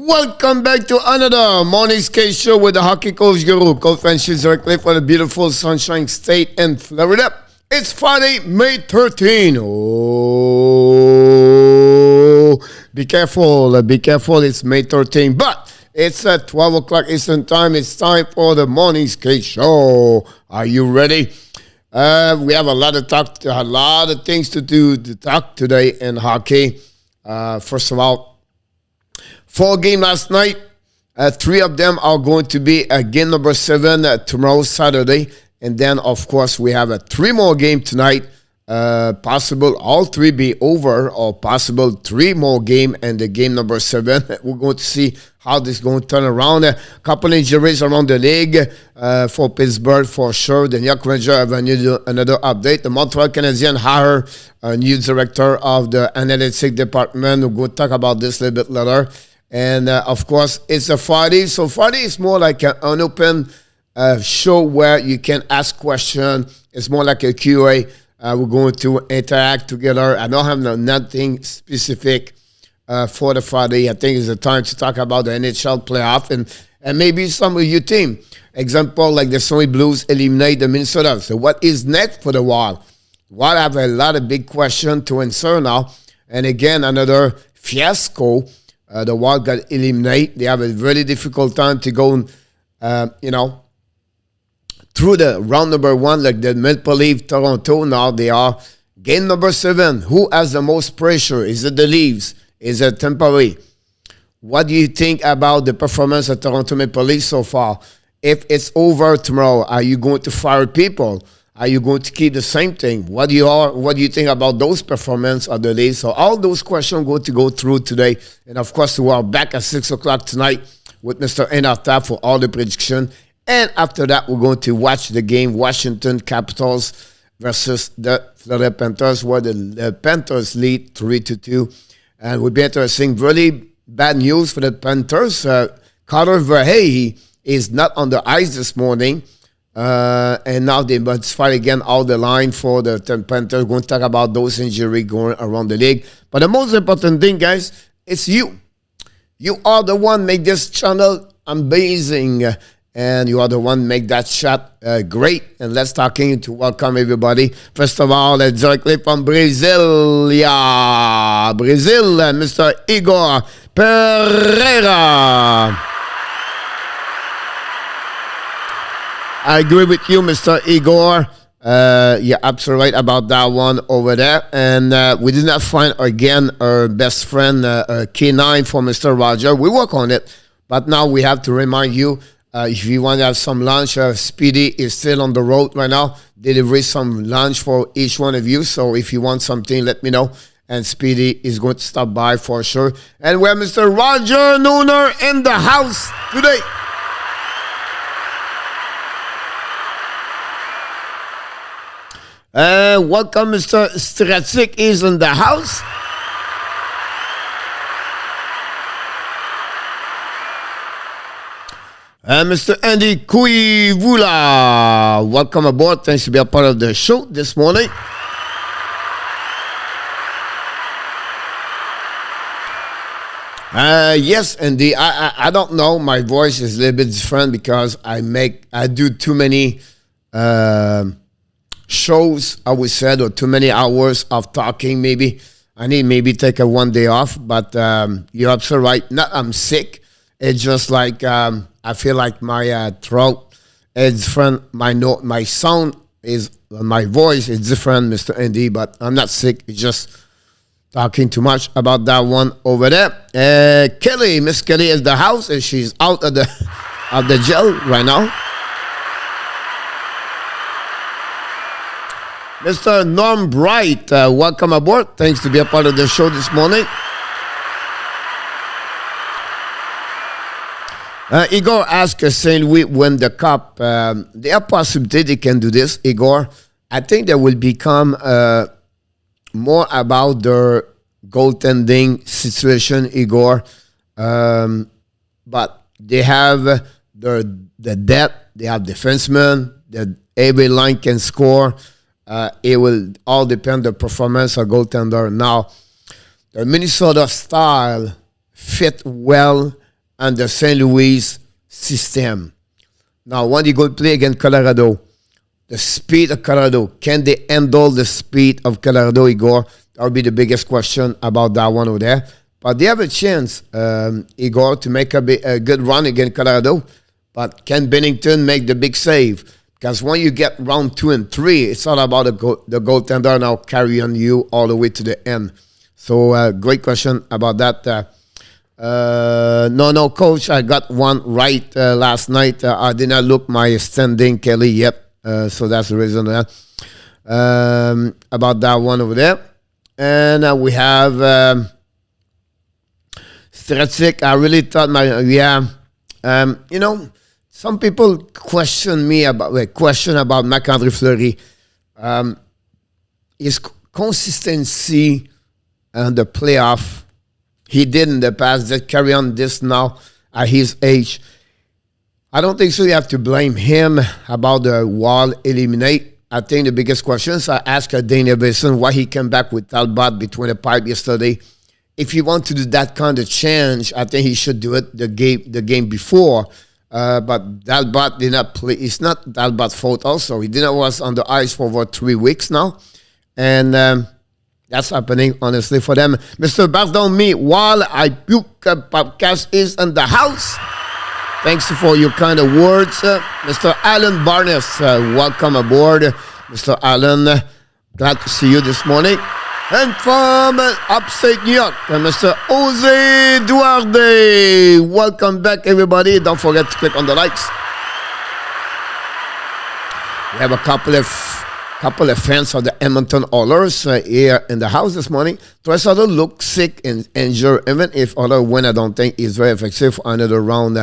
Welcome back to another morning skate show with the hockey coach Guru, Coach FRENCHY directly for the beautiful Sunshine State in Florida. It's Friday, May 13. Oh, be careful, it's May 13. But it's at 12 o'clock Eastern Time. It's time for the morning skate show. Are you ready? We have a lot of things to talk today in hockey. First of all, 4 games last night. 3 of them are going to be game number 7 tomorrow, Saturday. And then, of course, we have 3 more games tonight. Possible all 3 be over, or possible 3 more games and the game number 7. We're going to see how this is going to turn around. A couple injuries around the league for Pittsburgh for sure. The New York Rangers have another update. The Montreal Canadiens hire a new director of the analytics department. We're going to talk about this a little bit later. And, of course, it's a Friday. So Friday is more like an open show where you can ask questions. It's more like a QA. We're going to interact together. I don't have nothing specific for the Friday. I think it's the time to talk about the NHL playoff and maybe some of your team. Example, like the St. Louis Blues eliminate the Minnesota. So what is next for the Wild? Wild have a lot of big questions to answer now. And again, another fiasco. The Wild got eliminated. They have a very difficult time to go, through the round number 1, like the Maple Leafs, Toronto. Now they are game number 7. Who has the most pressure? Is it the Leafs? Is it Tampa Bay? What do you think about the performance of Toronto Maple Leafs so far? If it's over tomorrow, are you going to fire people? Are you going to keep the same thing? What do you think about those performances of the Leafs? So all those questions are going to go through today. And of course, we are back at 6 o'clock tonight with Mr. ENORTAP for all the prediction. And after that, we're going to watch the game, Washington Capitals versus the Florida Panthers, where the Panthers lead 3-2. And we'll be interesting. Really bad news for the Panthers. Carter Verhey is not on the ice this morning. And now they must fight again all the line for the Panthers. We're going to talk about those injuries going around the league. But the most important thing, guys, it's you. You are the one make this channel amazing. And you are the one make that shot great. And let's talking to welcome everybody. First of all, directly from Brazil, Mr. Igor Pereira. I agree with you, Mr. Igor. You're absolutely right about that one over there. And we did not find, again, our best friend, K9 for Mr. Roger. We work on it. But now we have to remind you, if you want to have some lunch, Speedy is still on the road right now. Deliver some lunch for each one of you. So if you want something, let me know. And Speedy is going to stop by for sure. And we have Mr. Roger Nooner in the house today. Welcome, Mr. Stratsik is in the house. Mr. Andy Kuivula, welcome aboard. Thanks to be a part of the show this morning. Yes, Andy. I don't know. My voice is a little bit different because I do too many shows, I would say, or too many hours of talking. Maybe I need take a 1 day off. But you're absolutely right. Not I'm sick. It's just like I feel like my throat is different. My sound is, my voice is different, Mr. Andy. But I'm not sick. It's just talking too much about that one over there. Kelly, Miss Kelly is the house, and she's out of the jail right now. Mr. Norm Bright, welcome aboard. Thanks to be a part of the show this morning. Igor asked St. Louis win the cup. There are possibilities they can do this, Igor. I think they will become more about their goaltending situation, Igor. But they have the depth. They have defensemen. Every line can score. It will all depend on the performance of goaltender. Now, the Minnesota style fit well and the St. Louis system. Now, when you go play against Colorado, the speed of Colorado, can they handle the speed of Colorado, Igor? That would be the biggest question about that one over there. But they have a chance, Igor, to make a good run against Colorado. But can Binnington make the big save? Because when you get round 2 and 3, it's all about the goaltender now carrying you all the way to the end. So, great question about that. No, coach, I got one right last night. I did not look my standing, Kelly, yet. So that's the reason about that one over there. And we have Stratic. I really thought you know, some people question about Marc-Andre Fleury. His consistency and the playoff he did in the past, that carry on this now at his age. I don't think so. You have to blame him about the wall eliminate. I think the biggest questions I asked Daniel Besson why he came back with Talbot between the pipe yesterday. If you want to do that kind of change, I think he should do it the game before. But Talbot did not play. It's not Talbot's fault also. He didn't was on the ice for over 3 weeks now. And that's happening, honestly, for them. Mr. Bartholomew, while I puke podcast is in the house. Thanks for your kind of words. Mr. Alan Barnes, welcome aboard. Mr. Alan, glad to see you this morning. And from upstate New York, Mr. Jose Duarte. Welcome back, everybody. Don't forget to click on the likes. We have a couple of fans of the Edmonton Oilers here in the house this morning. Draisaitl looks sick and injured. Even if Oilers win, I don't think he's very effective for another round.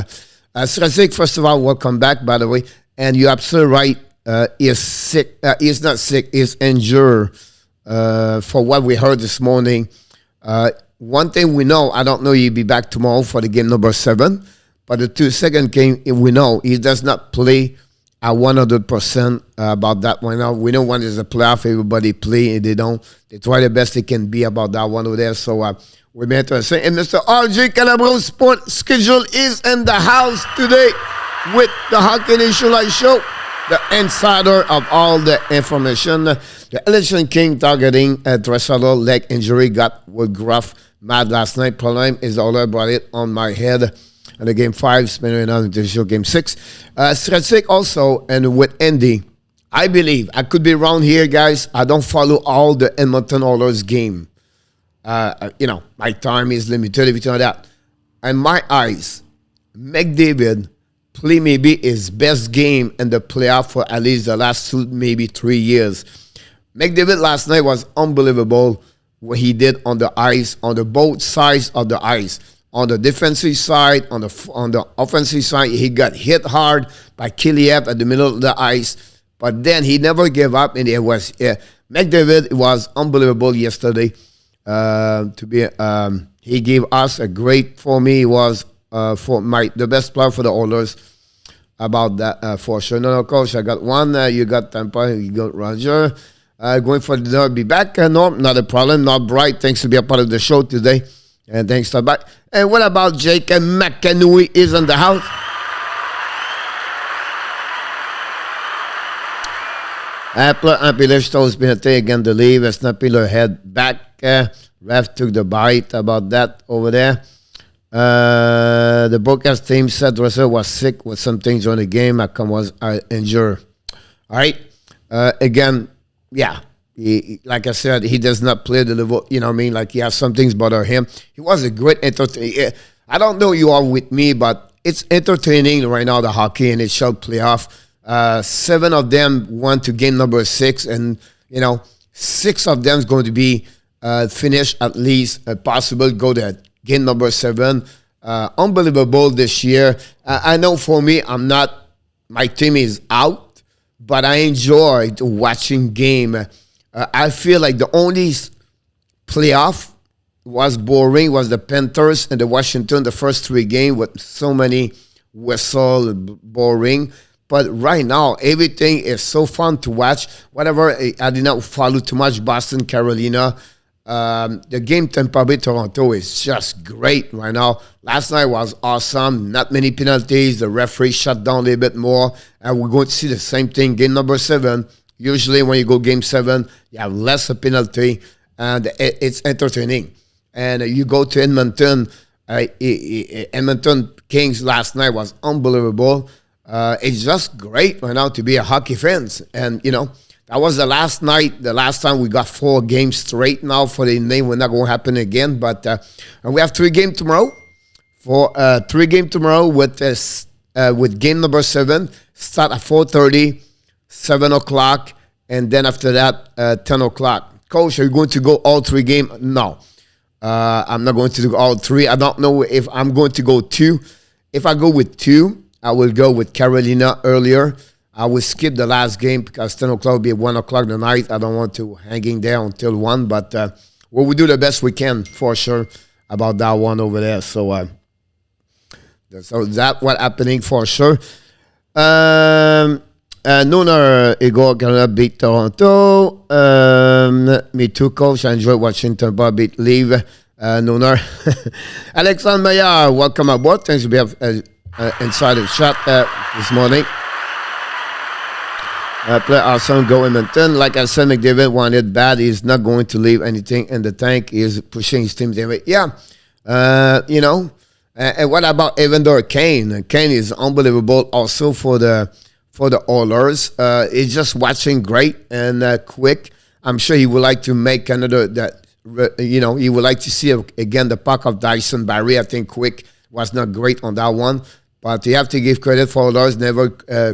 Strazik, first of all, welcome back, by the way. And you're absolutely right. He is sick. He's not sick. He's injured. For what we heard this morning. One thing we know, I don't know he'll be back tomorrow for the game number 7. But the second game, we know he does not play at 100% about that one. Now, we know when there's a playoff, everybody play, and they don't. They try the best they can be about that one over there. So, we're meant to say, and Mr. RJ Calabro Sports Schedule is in the house today with the Hockey Nation Live Show, the insider of all the information. The Election King targeting Draisaitl leg injury got Woodruff mad last night. Problem is all I brought it on my head. And the game 5, spending on the show game 6. Stratic also, and with Andy, I believe, I could be wrong here, guys. I don't follow all the Edmonton Oilers game. You know, my time is limited, everything like that. In my eyes, McDavid play maybe his best game in the playoff for at least the last 2, maybe 3 years. McDavid last night was unbelievable what he did on the ice, on the both sides of the ice. On the defensive side, on the offensive side, he got hit hard by Kiliev at the middle of the ice. But then he never gave up, and McDavid was unbelievable yesterday. He gave us a great, for me, he was the best player for the Oilers about that for sure. No, coach, I got one. You got Tampa, you got Roger. Going for the dinner, be back. No, not a problem. Not bright. Thanks to be a part of the show today. And thanks to back. And what about Jacob McAnooey is in the house? Apple Ampilishto's been a thing again to leave. It's not Pillar head back. Ref took the bite about that over there. The broadcast team said Russell was sick with some things during the game. Malcolm was injured. All right. Again, yeah. Like I said, he does not play the level, you know what I mean? Like, he has some things bother him. He was a great entertainer. I don't know you are with me, but it's entertaining right now, the hockey, and it shall play off. 7 of them went to game number 6, and, 6 of them is going to be finished at least, possible go to game number 7. Unbelievable this year. I know for me, my team is out, but I enjoyed watching game. I feel like the only playoff was boring was the Panthers and the Washington, the first 3 games with so many whistle, boring. But right now, everything is so fun to watch. Whatever, I did not follow too much Boston, Carolina. The game Tampa Bay Toronto is just great right now. Last night was awesome. Not many penalties. The referee shut down a little bit more. And we're going to see the same thing. Game number 7. Usually when you go game 7, you have less a penalty. And it's entertaining. And you go to Edmonton. Edmonton Kings last night was unbelievable. It's just great right now to be a hockey fan. And, you know, that was the last night, the last time we got 4 games straight now for the name. We're not going to happen again. But and we have 3 games tomorrow. For 3 games tomorrow with game number 7. Start at 4:30, 7 o'clock, and then after that, 10 o'clock. Coach, are you going to go all 3 games? No. I'm not going to do all 3. I don't know if I'm going to go 2. If I go with 2, I will go with Carolina earlier. I will skip the last game because 10 o'clock will be 1 o'clock tonight. I don't want to hanging there until 1, but we will do the best we can for sure about that one over there. So that's what happening for sure. Nooner, Igor Canada beat Toronto. Me too, coach. I enjoyed watching Tampa beat Leave. Nooner. Alexandre Maillard, welcome aboard. Thanks to be inside the chat this morning. Play awesome, go Edmonton. Like I said, McDavid wanted bad. He's not going to leave anything in the tank. He's pushing his team. Yeah, you know. And what about Evander Kane? Kane is unbelievable also for the Oilers. He's just watching great and quick. I'm sure he would like to make another that. You know, he would like to see again the puck of Dyson Barrie. I think Quick was not great on that one, but you have to give credit for Oilers. Never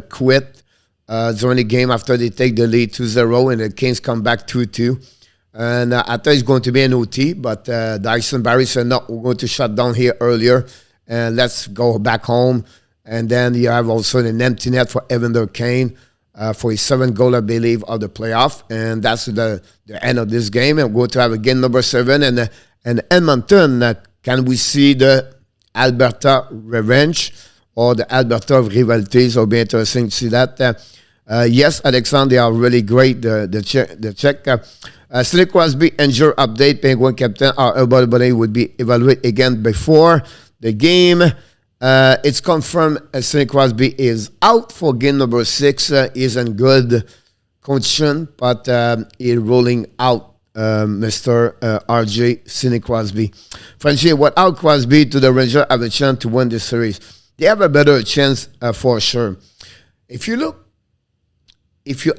quit during the game after they take the lead 2-0 and the Kings come back 2-2. And I thought it's going to be an OT, but Dyson Barrie said, no, we're going to shut down here earlier and let's go back home. And then you have also an empty net for Evander Kane for his 7th goal, I believe, of the playoff. And that's the end of this game. And we're going to have a game number 7. And Edmonton, can we see the Alberta revenge or the Alberta rivalities? It'll be interesting to see that. Yes, Alexandre, they are really great, the Czech. Sidney Crosby injury update. Penguin captain Body would be evaluated again before the game. It's confirmed Sidney Crosby is out for game number 6. He's in good condition, but he's rolling out Mr. RJ Sidney Crosby. Frenchy, without Crosby, do the Rangers have a chance to win this series? They have a better chance for sure. If you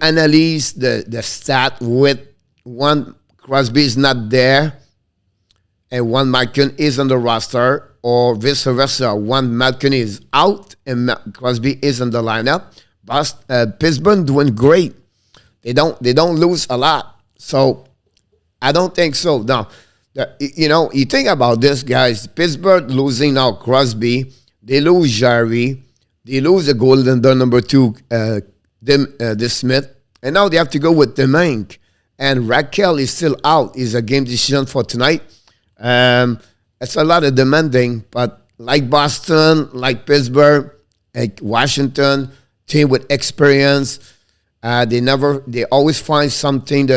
analyze the stat with one Crosby is not there and one Malkin is on the roster, or vice versa, one Malkin is out and Crosby is in the lineup, Pittsburgh doing great. They don't lose a lot. So I don't think so. Now, you think about this, guys. Pittsburgh losing now Crosby. They lose Jarry. They lose the goaltender number 2, this Smith. And now they have to go with Demank. And Raquel is still out. Is a game decision for tonight. It's a lot of demanding, but like Boston, like Pittsburgh, like Washington, team with experience, they always find something,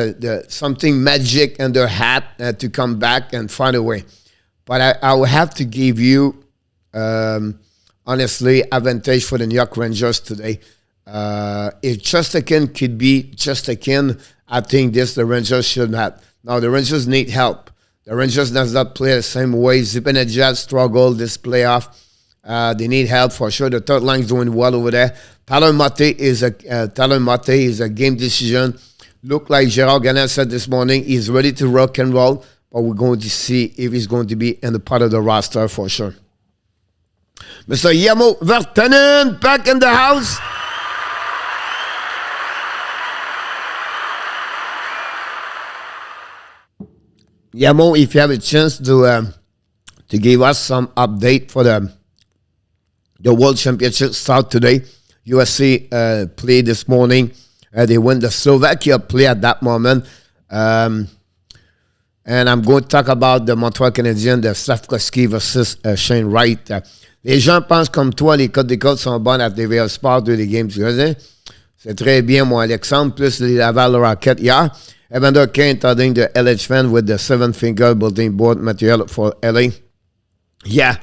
something magic in their hat to come back and find a way. But I will have to give you, honestly, advantage for the New York Rangers today. If Chesterkin could be Chesterkin, I think the Rangers should have. Now, the Rangers need help. The Rangers does not play the same way. Zibanejad struggled this playoff. They need help for sure. The third line is doing well over there. Tyler Mate is a game decision. Look like Gerard Gagnon said this morning, he's ready to rock and roll, but we're going to see if he's going to be in the part of the roster for sure. Mr. Yamo Vertanen back in the house. Yamo, if you have a chance to give us some update for the World Championship start today. USA played this morning. They won the Slovakia play at that moment. And I'm going to talk about the Montreal Canadiens, the Slavkovski versus Shane Wright. Les gens pensent comme toi, les codes d'école sont bonnes à TVA Sport, 2 des games. C'est très bien, mon Alexandre, plus les Laval Rocket hier. Evander Kane starting the LH fan with the 7-finger bulletin board material for LA. Yeah,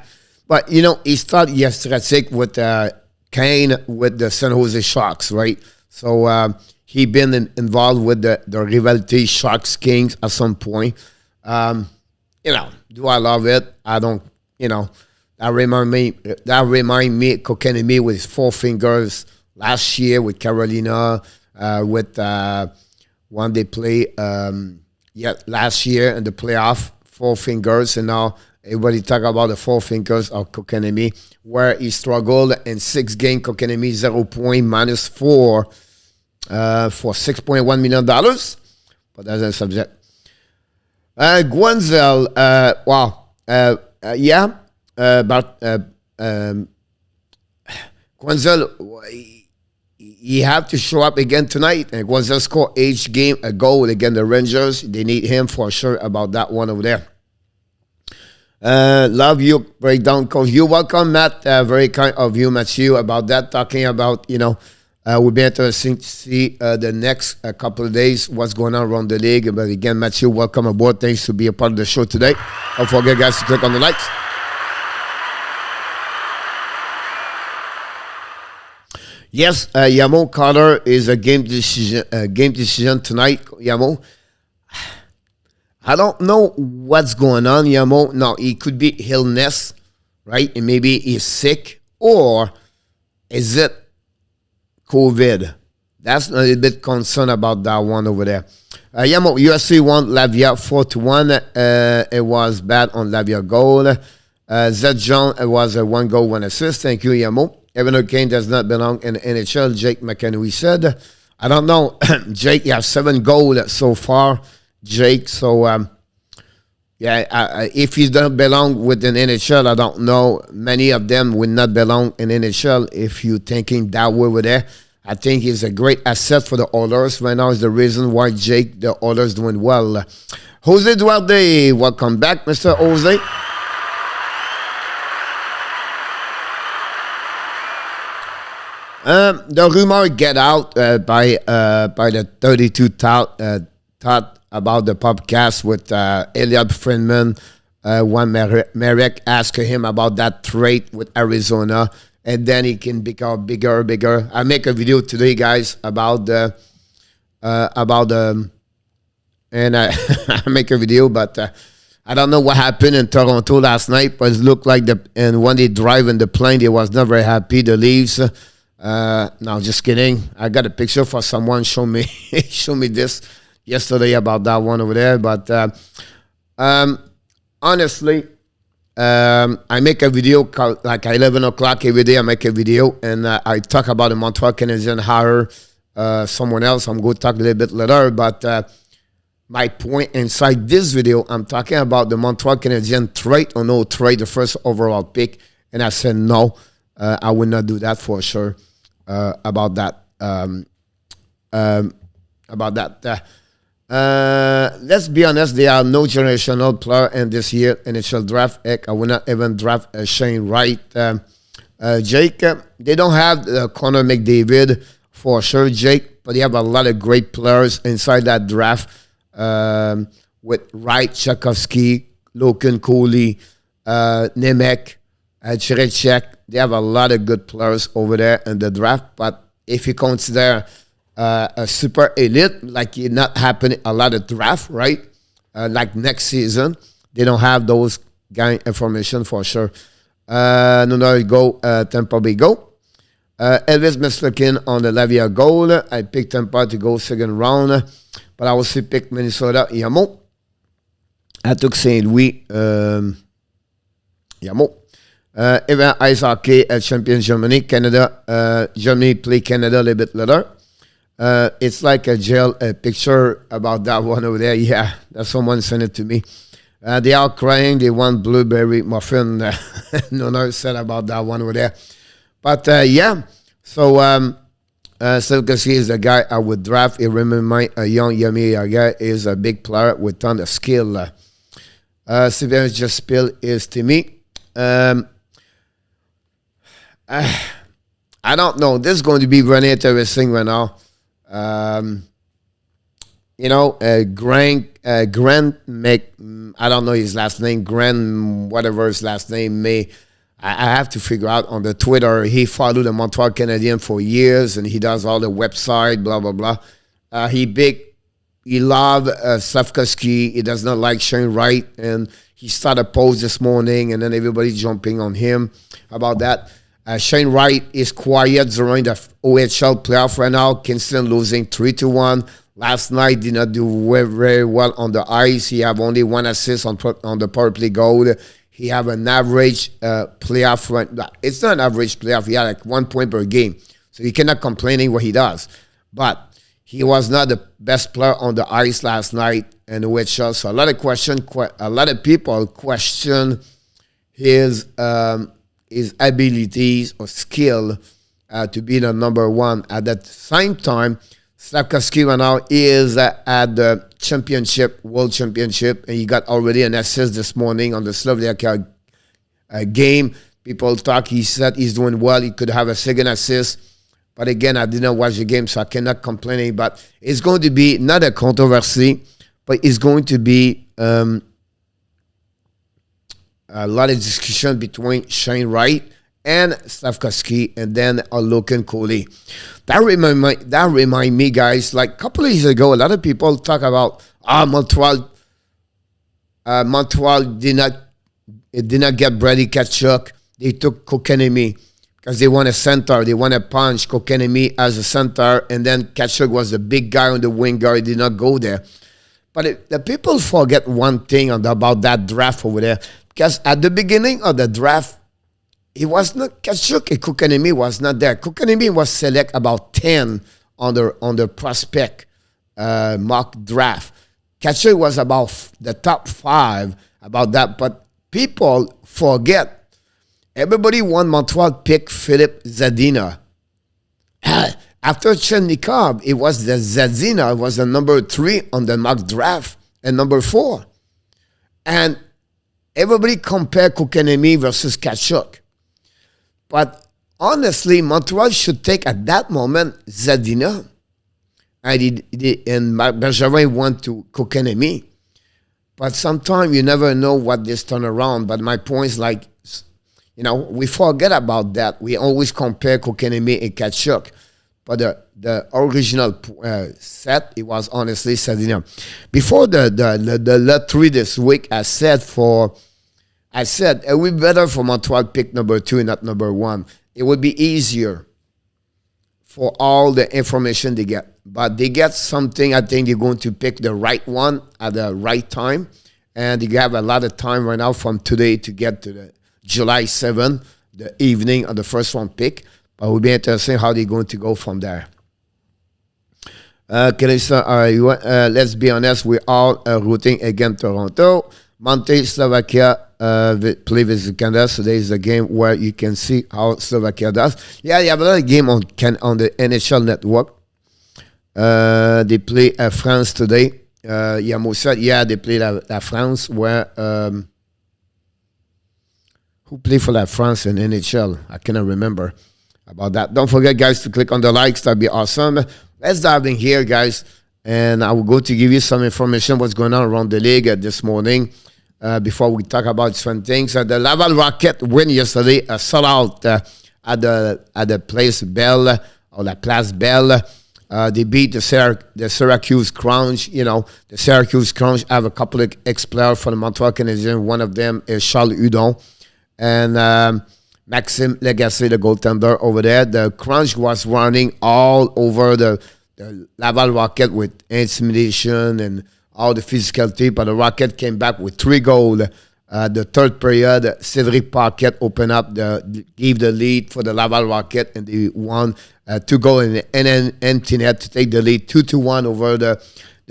but you know, he started yesterday with Kane with the San Jose Sharks, right? So he been involved with the rivalry Sharks Kings at some point. You know, do I love it? I don't. You know, that remind me Kotkaniemi with his 4 fingers last year with Carolina, with one they play last year in the playoff, 4 fingers, and now everybody talk about the 4 fingers of Kotkaniemi, where he struggled in 6 games. Kotkaniemi 0 point -4 for $6.1 million, but that's a subject. Guenzel, wow, yeah, but Guenzel, he have to show up again tonight. And Guenzel scored each game a goal against the Rangers. They need him for sure about that one over there. Love you, breakdown coach. You welcome, Matt. Very kind of you, Matthew, about that. Talking about, you know, we'll be interesting to see the next couple of days what's going on around the league. But again, Matthew, welcome aboard. Thanks to be a part of the show today. Don't forget, guys, to click on the likes. Yes, Yamo Carter is a game decision tonight. Yamo, I don't know what's going on, Yamo. No, it could be illness, right? And maybe he's sick, or is it COVID? That's a little bit concerned about that one over there. Yamo, UFC won Lavia 4-1. It was bad on Lavia goal. Zed John, it was a 1 goal, 1 assist. Thank you, Yamo. Evander Kane does not belong in the NHL. Jake McHenry said, I don't know. Jake, you have 7 goals so far, Jake. So, yeah, if he doesn't belong with an NHL, I don't know. Many of them will not belong in NHL if you're thinking that way over there. I think he's a great asset for the Oilers. Right now is the reason why Jake, the Oilers, doing well. Jose Duarte, welcome back, Mr. Jose. The rumor get out by the 32 thought about the podcast with Elliot Friedman. Juan Marek asked him about that trade with Arizona, and then he can become bigger. I make a video today, guys, about I make a video, but I don't know what happened in Toronto last night, but it looked like and when they drive in the plane, they was not very happy. The Leafs. No, just kidding. I got a picture for someone show me this yesterday about that one over there. But honestly, I make a video called, like 11 o'clock every day. I make a video and I talk about the Montreal Canadiens hire someone else. I'm going to talk a little bit later. But my point inside this video, I'm talking about the Montreal Canadiens trade or no trade, the first overall pick. And I said no, I will not do that for sure. About that. Let's be honest, there are no generational player in this year NHL draft. Heck, I will not even draft Shane Wright. Jake, they don't have Connor McDavid for sure, Jake, but they have a lot of great players inside that draft with Wright, Tchaikovsky, Logan Cooley, Nemec, Chirecek. They have a lot of good players over there in the draft. But if you consider a super elite, like it not happening a lot of draft, right? Like next season, they don't have those guy information for sure. No, go Tampa Bay go. Elvis Meslkin on the Lavia goal. I picked Tampa to go second round, but I also picked Minnesota. Yamo. I took St. Louis. Yamo. Even ice hockey champion Germany, Canada. Germany play Canada a little bit later. It's like a picture about that one over there. Yeah, that someone sent it to me. They are crying. They want blueberry muffin. No said about that one over there. But yeah, so Silkowski is the guy I would draft. He reminds a young, yummy guy. Is a big player with ton of skill. Sylvain just spill is to me. I don't know. This is going to be very interesting right now. I don't know his last name, Grant, whatever his last name may. I have to figure out on the Twitter. He followed the Montreal Canadiens for years, and he does all the website, blah, blah, blah. He loved Slavkovsky. He does not like Shane Wright, and he started a post this morning, and then everybody jumping on him about that. Shane Wright is quiet during the OHL playoff right now. Kingston losing 3-1. Last night did not do very well on the ice. He have only 1 assist on the power play goal. He have an average playoff run. It's not an average playoff. He had like 1 point per game. So you cannot complain what he does. But he was not the best player on the ice last night in the OHL. So a lot of people question his abilities or skill to be the number one. At the same time, Slavkovsky right now is at the championship, world championship, and he got already an assist this morning on the Slovakia game. People talk, he said he's doing well. He could have a second assist. But again, I didn't watch the game, so I cannot complain. But it's going to be not a controversy, but it's going to be a lot of discussion between Shane Wright and Slavkovsky, and then Logan Coley. That remind me, guys, like a couple of years ago, a lot of people talk about Montreal did not get Brady Tkachuk. They took Kotkaniemi because they want a center. They want to punch Kotkaniemi as a center, and then Tkachuk was the big guy on the wing guard. He did not go there. But the people forget one thing about that draft over there, because at the beginning of the draft, it was not Tkachuk and Kotkaniemi was not there. Kotkaniemi was select about 10 on the prospect mock draft. Tkachuk was about the top 5 about that. But people forget. Everybody want Montreal pick Philip Zadina. After Chernikov, it was the Zadina was the number 3 on the mock draft and number 4. And everybody compare Kotkaniemi versus Tkachuk. But honestly, Montreal should take at that moment Zadina, and Bergevin went to Kotkaniemi. But sometimes you never know what this turn around. But my point is like, we forget about that. We always compare Kotkaniemi and Tkachuk. But the original set, it was honestly Zadina. Before the lottery this week, I said it would be better for Montreal pick number 2 and not number 1. It would be easier for all the information they get. But they get something, I think they're going to pick the right one at the right time. And they have a lot of time right now from today to get to the July 7th, the evening of the first one pick. But it will be interesting how they're going to go from there. Let's be honest, we're all rooting against Toronto. Monte, Slovakia play with Canada. So there is a game where you can see how Slovakia does. Yeah, you have another game on the NHL network. They play France today. Yamo said, they play la France. Where who played for la France in NHL? I cannot remember about that. Don't forget, guys, to click on the likes. That'd be awesome. Let's dive in here, guys. And I will go to give you some information what's going on around the league this morning. Before we talk about certain things, the Laval Rocket win yesterday, a sellout at the Place Bell or La Place Belle. They beat the Syracuse Crunch. The Syracuse Crunch have a couple of ex-players for the Montreal Canadiens. One of them is Charles Hudon and Maxime Legacy, the goaltender over there. The Crunch was running all over the Laval Rocket with intimidation and all the physicality, but the Rocket came back with 3 goals. The third period, Cédric Paquette opened up, gave the lead for the Laval Rocket, and they won 2 goals in the empty net to take the lead 2-1 over the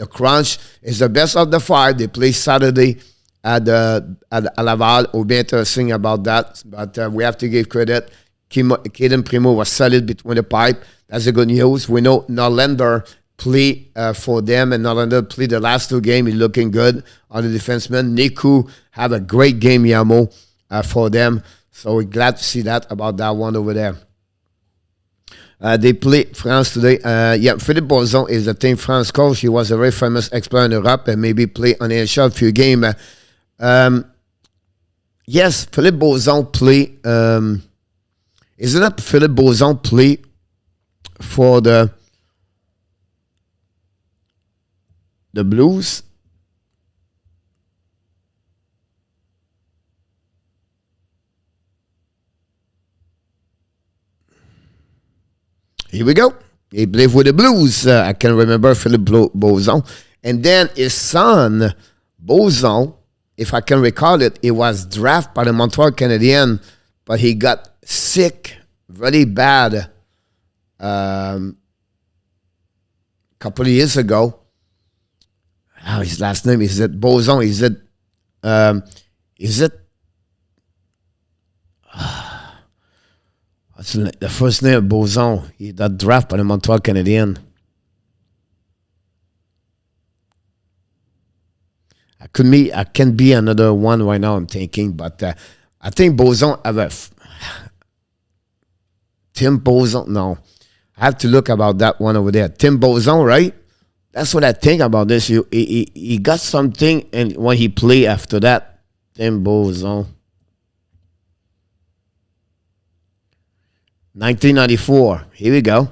Crunch. It's the best of the 5. They play Saturday at Laval. It will be interesting about that, but we have to give credit. Caden Primo was solid between the pipe. That's the good news. We know Norlander play for them, and Norlander played the last 2 games. He's looking good on the defenseman. Niku have a great game, Yamo, for them. So we're glad to see that about that one over there. They play France today. Yeah, Philippe Bozon is the Team France coach. He was a very famous expert in Europe and maybe play on NHL a few games. Yes, Philippe Bozon play. Isn't it Philippe Bozon play for the Blues? Here we go. He played with the Blues. I can remember Philippe Bozon. And then his son, Bozon, if I can recall it, he was drafted by the Montreal Canadiens, but he got sick very bad a couple of years ago. Oh, his last name, is it Bozon? Is it what's the first name of Bozon? He got drafted by the Montreal Canadiens. I can be another one right now, I'm thinking, but I think Bozon have a Tim Bozon. No, I have to look about that one over there. Tim Bozon, right? That's what I think about this. He got something, and when he played after that, Tim Bozon. 1994. Here we go.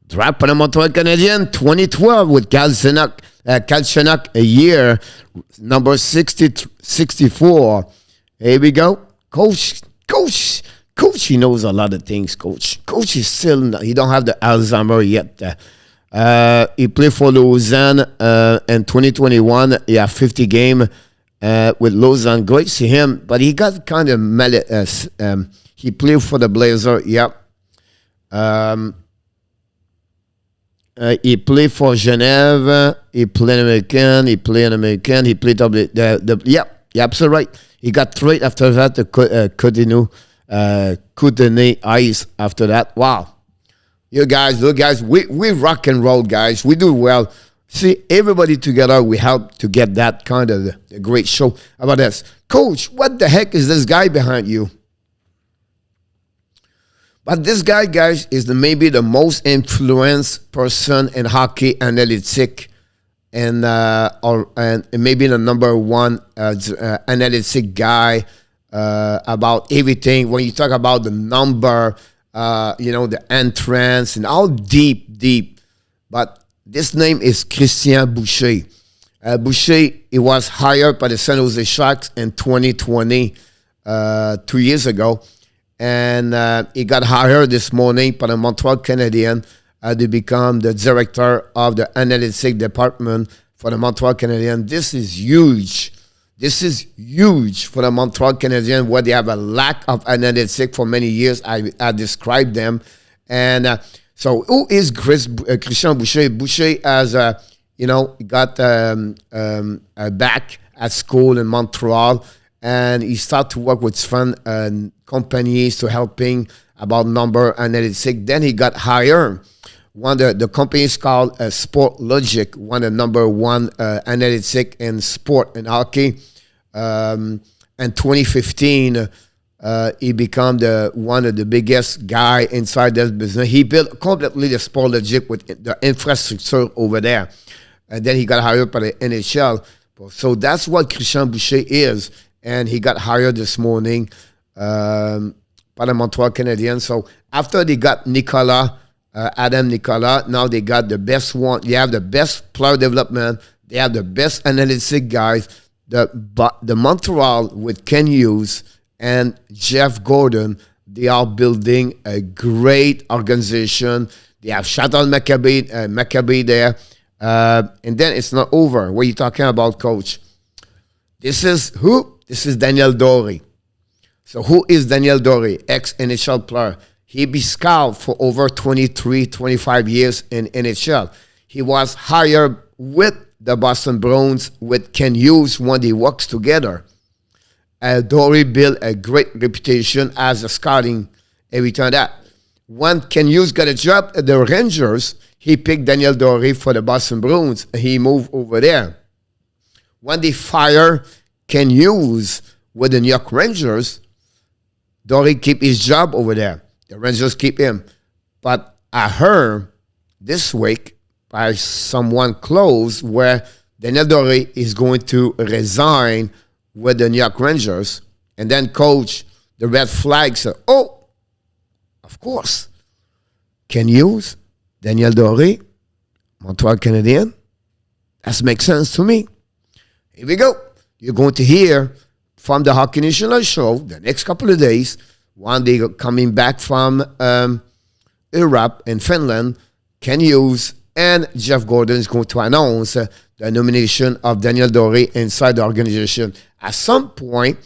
Draft by the Montreal Canadiens, 2012 with Galchenyuk a year, number 64. Here we go. Coach, he knows a lot of things, Coach. Coach is still, he don't have the Alzheimer yet. He played for Lausanne in 2021. He had 50 games with Lausanne. Great to see him, but he got kind of he played for the Blazers, yep. He played for Genève. He played American. He played yeah, absolutely right. He got traded after that to Kootenay Ice after that. Wow. You guys, look, guys, we rock and roll, guys. We do well. See, everybody together, we help to get that kind of a great show about this. Coach, what the heck is this guy behind you? But this guy, guys, is maybe the most influenced person in hockey analytic, and maybe the number one analytic guy about everything. When you talk about the number, the entrance and all deep. But this name is Christian Boucher. Boucher, he was hired by the San Jose Sharks in 2020, 2 years ago. And he got hired this morning by the Montreal Canadiens to become the director of the analytics department for the Montreal Canadiens. This is huge. This is huge for the Montreal Canadiens, where they have a lack of analytics for many years. I described them. And so who is Christian Boucher? Boucher has, got back at school in Montreal. And he started to work with fund companies to helping about number analytics. Then he got hired. One of the company is called Sport Logic, one of the number one analytic in sport and hockey. In 2015, he became one of the biggest guy inside this business. He built completely the Sport Logic with the infrastructure over there. And then he got hired by the NHL. So that's what Christian Boucher is. And he got hired this morning by the Montreal Canadiens. So after they got Adam Nicolas, now they got the best one. They have the best player development. They have the best analytic guys. The Montreal with Ken Hughes and Jeff Gordon, they are building a great organization. They have Chantal Maccabi there. And then it's not over. What are you talking about, Coach? This is who? This is Daniel Dory. So who is Daniel Dory? Ex-NHL player. He be scout for over 23, 25 years in NHL. He was hired with the Boston Bruins with Ken Hughes when they worked together. Dory built a great reputation as a scouting every time that. When Ken Hughes got a job at the Rangers, he picked Daniel Dory for the Boston Bruins, and he moved over there. When they fired Ken Hughes, with the New York Rangers, Dory keep his job over there. The Rangers keep him. But I heard this week by someone close where Daniel Dory is going to resign with the New York Rangers. And then coach, the red flag said, oh, of course. Can use Daniel Dory, Montreal Canadien. That makes sense to me. Here we go. You're going to hear from the Hockey National show the next couple of days, one day coming back from Europe and Finland, Ken Hughes and Jeff Gordon is going to announce the nomination of Daniel Dory inside the organization. At some point,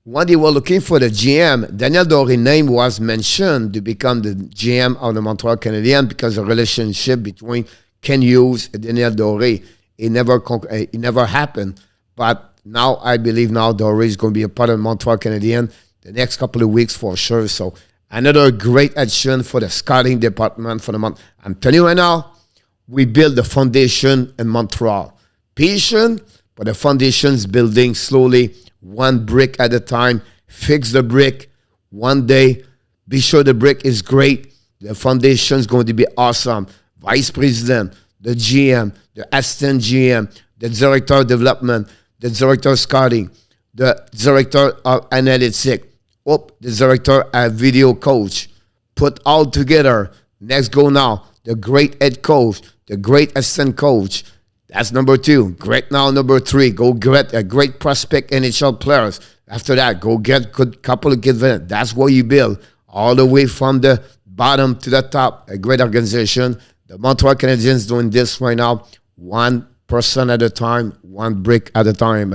when they were looking for the GM, Daniel Dory's name was mentioned to become the GM of the Montreal Canadiens because the relationship between Ken Hughes and Daniel Dory, it never happened. But now I believe now Dory is going to be a part of the Montreal Canadiens the next couple of weeks for sure. So another great addition for the scouting department for the month. I'm telling you right now, we build the foundation in Montreal. Patient, but the foundation's building slowly, one brick at a time. Fix the brick one day. Be sure the brick is great. The foundation's going to be awesome. Vice President, the GM, the assistant GM, the Director of Development, the Director of Scouting, the Director of Analytics, the Director of Video Coach. Put all together. Next go now. The great head coach, the great assistant coach. That's number 2. Great now, number 3. Go get a great prospect NHL players. After that, go get good couple of good veterans. That's what you build. All the way from the bottom to the top. A great organization. The Montreal Canadiens doing this right now. 1% at a time, one brick at a time.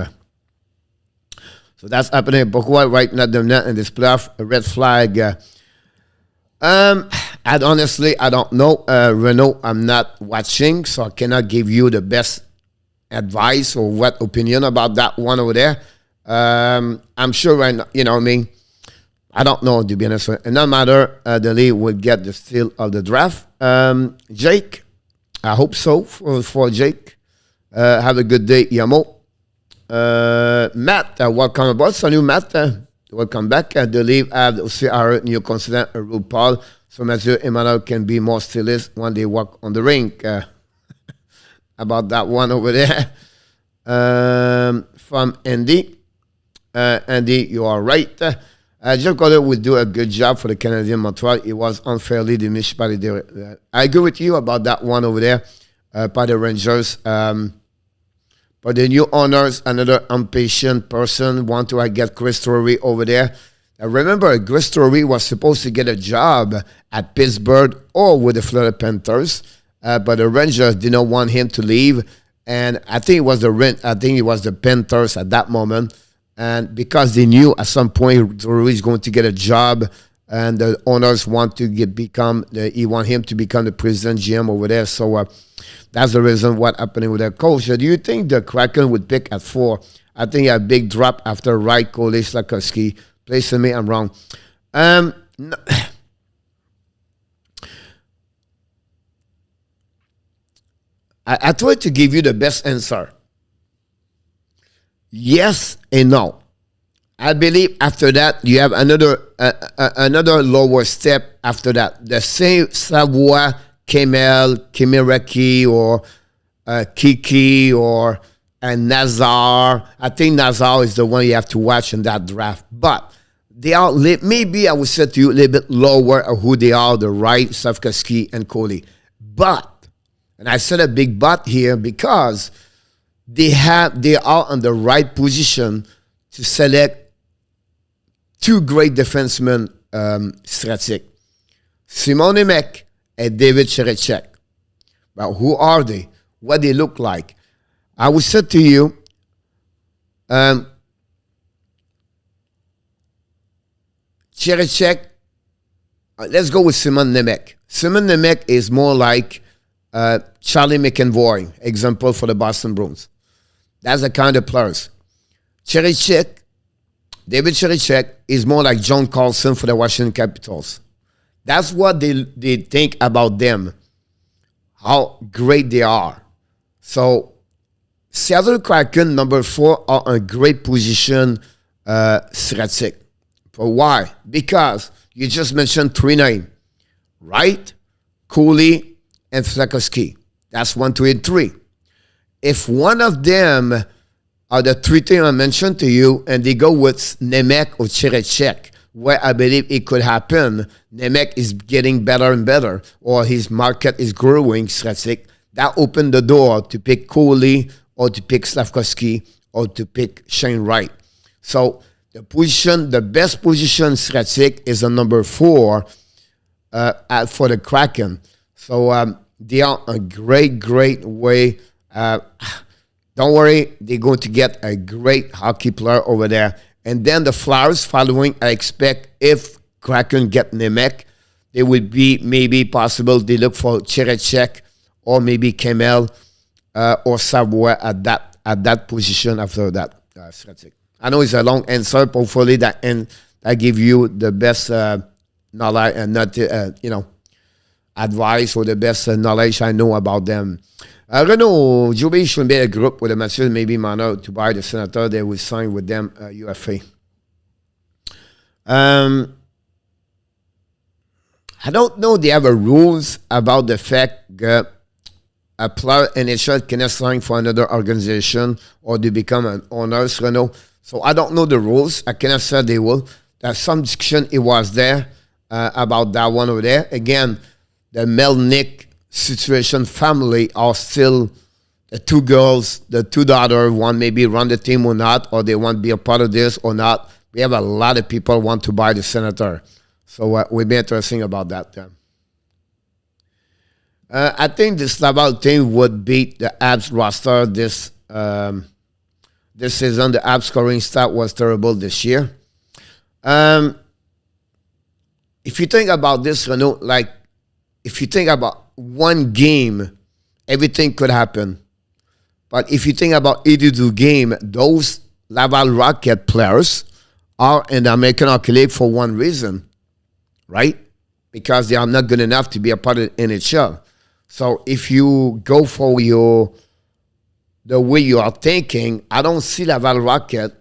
So that's happening. Pourquoi right now the net in this playoff, a red flag? Honestly, I don't know. Renault, I'm not watching, so I cannot give you the best advice or what opinion about that one over there. I'm sure right now, you know what I mean? I don't know, to be honest. And no matter, the league will get the steal of the draft. Jake, I hope so for Jake. Have a good day, Yamo. Matt, welcome aboard. Salut, Matt. Welcome back. The league have aussi our new consultant, RuPaul. So Monsieur Emmanuel can be more stylist when they walk on the rink. About that one over there. From Andy. Andy, you are right. Jeff Gordon will do a good job for the Canadian Montreal. It was unfairly diminished by the... I agree with you about that one over there by the Rangers. But the new owners, another impatient person, want to get Chris Torrey over there. Remember, Chris Torrey was supposed to get a job at Pittsburgh or with the Florida Panthers, but the Rangers didn't want him to leave. And I think it was the Panthers at that moment. And because they knew at some point Torrey is going to get a job, and the owners want to he want him to become the president GM over there. So that's the reason what happening with their coach. Do you think the Kraken would pick at 4? I think a big drop after Wright, Coley, Slakowski. Please tell me I'm wrong. No. I tried to give you the best answer. Yes and no. I believe after that you have another lower step after that. The same Savoie, Kimiraki, or Kiki, or Nazar. I think Nazar is the one you have to watch in that draft. But they are, maybe I would say to you, a little bit lower of who they are, the Wright, Slafkovsky, and Coley. But, and I said a big but here because they are in the right position to select 2 great defensemen strategic. Simon Nemec and David Cherechek. But who are they? What they look like? I would say to you, Cherechek, let's go with Simon Nemec. Simon Nemec is more like Charlie McEnroy, example for the Boston Bruins. That's the kind of players. Cherechek, David Cherechek is more like John Carlson for the Washington Capitals. That's what they think about them, how great they are. So, Seattle Kraken, number 4, are in a great position Stratic. For why? Because you just mentioned 3 names. Wright, Cooley, and Flakowski. That's 1, 2, and 3. If one of them are the 3 things I mentioned to you, and they go with Nemec or Cherechek, where I believe it could happen, Nemec is getting better and better, or his market is growing, Stratic, that opened the door to pick Cooley, or to pick Slavkovsky, or to pick Shane Wright. So the best position Stratic is a number 4 for the Kraken. So they are a great way. Don't worry, they're going to get a great hockey player over there. And then the Flyers following, I expect if Kraken get Nemec, they would be maybe possible they look for Cherechek or maybe Kemel or Savoie at that position after that. I know it's a long answer. Hopefully that give you the best knowledge and not advice or the best knowledge I know about them. Renault, Joby should be a group with a Mathieu, maybe Mano to buy the Senator. They will sign with them UFA. I don't know they have a rules about the fact that a player NHL cannot sign for another organization or they become an owners, Renault. So I don't know the rules. I cannot say they will. There's some discussion it was there about that one over there. Again, the Melnick situation family are still the 2 girls, the 2 daughters, one maybe run the team or not, or they want to be a part of this or not. We have a lot of people want to buy the Senator. So we'll be interesting about that. I think the Laval team would beat the Abs roster this season. The Abs scoring stat was terrible this year. If you think about this, Renault, like if you think about one game, everything could happen. But if you think about 82 game, those Laval Rocket players are in the American Hockey League for one reason, right? Because they are not good enough to be a part of the NHL. So if you go for the way you are thinking, I don't see Laval Rocket,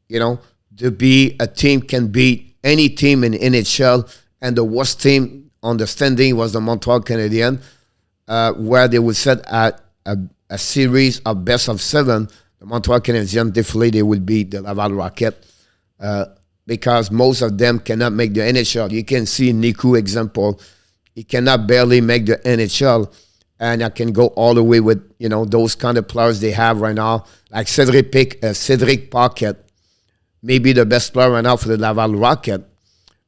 to be a team can beat any team in NHL, and the worst team on the standing was the Montreal Canadiens, where they would set a series of best of 7. The Montreal Canadiens, definitely they will beat the Laval Rocket because most of them cannot make the NHL. You can see Niku example. He cannot barely make the NHL, and I can go all the way with, those kind of players they have right now, like Cedric Paquette, maybe the best player right now for the Laval Rocket.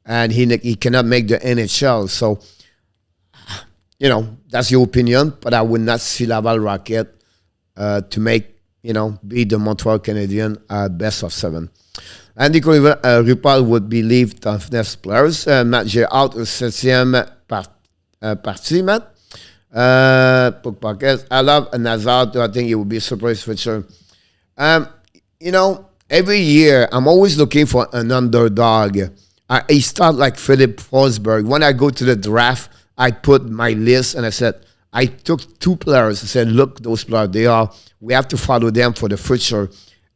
And he cannot make the NHL. So, that's your opinion. But I would not see Laval Rocket to make, beat the Montreal Canadiens best of 7. Andy Rupal would believe toughness players. Matt J out au 7e partie, Matt. I love Nazar. I think it would be a surprise for sure. Every year, I'm always looking for an underdog. I start like Philip Forsberg. When I go to the draft, I put my list and I said, I took 2 players. I said, look, those players, we have to follow them for the future.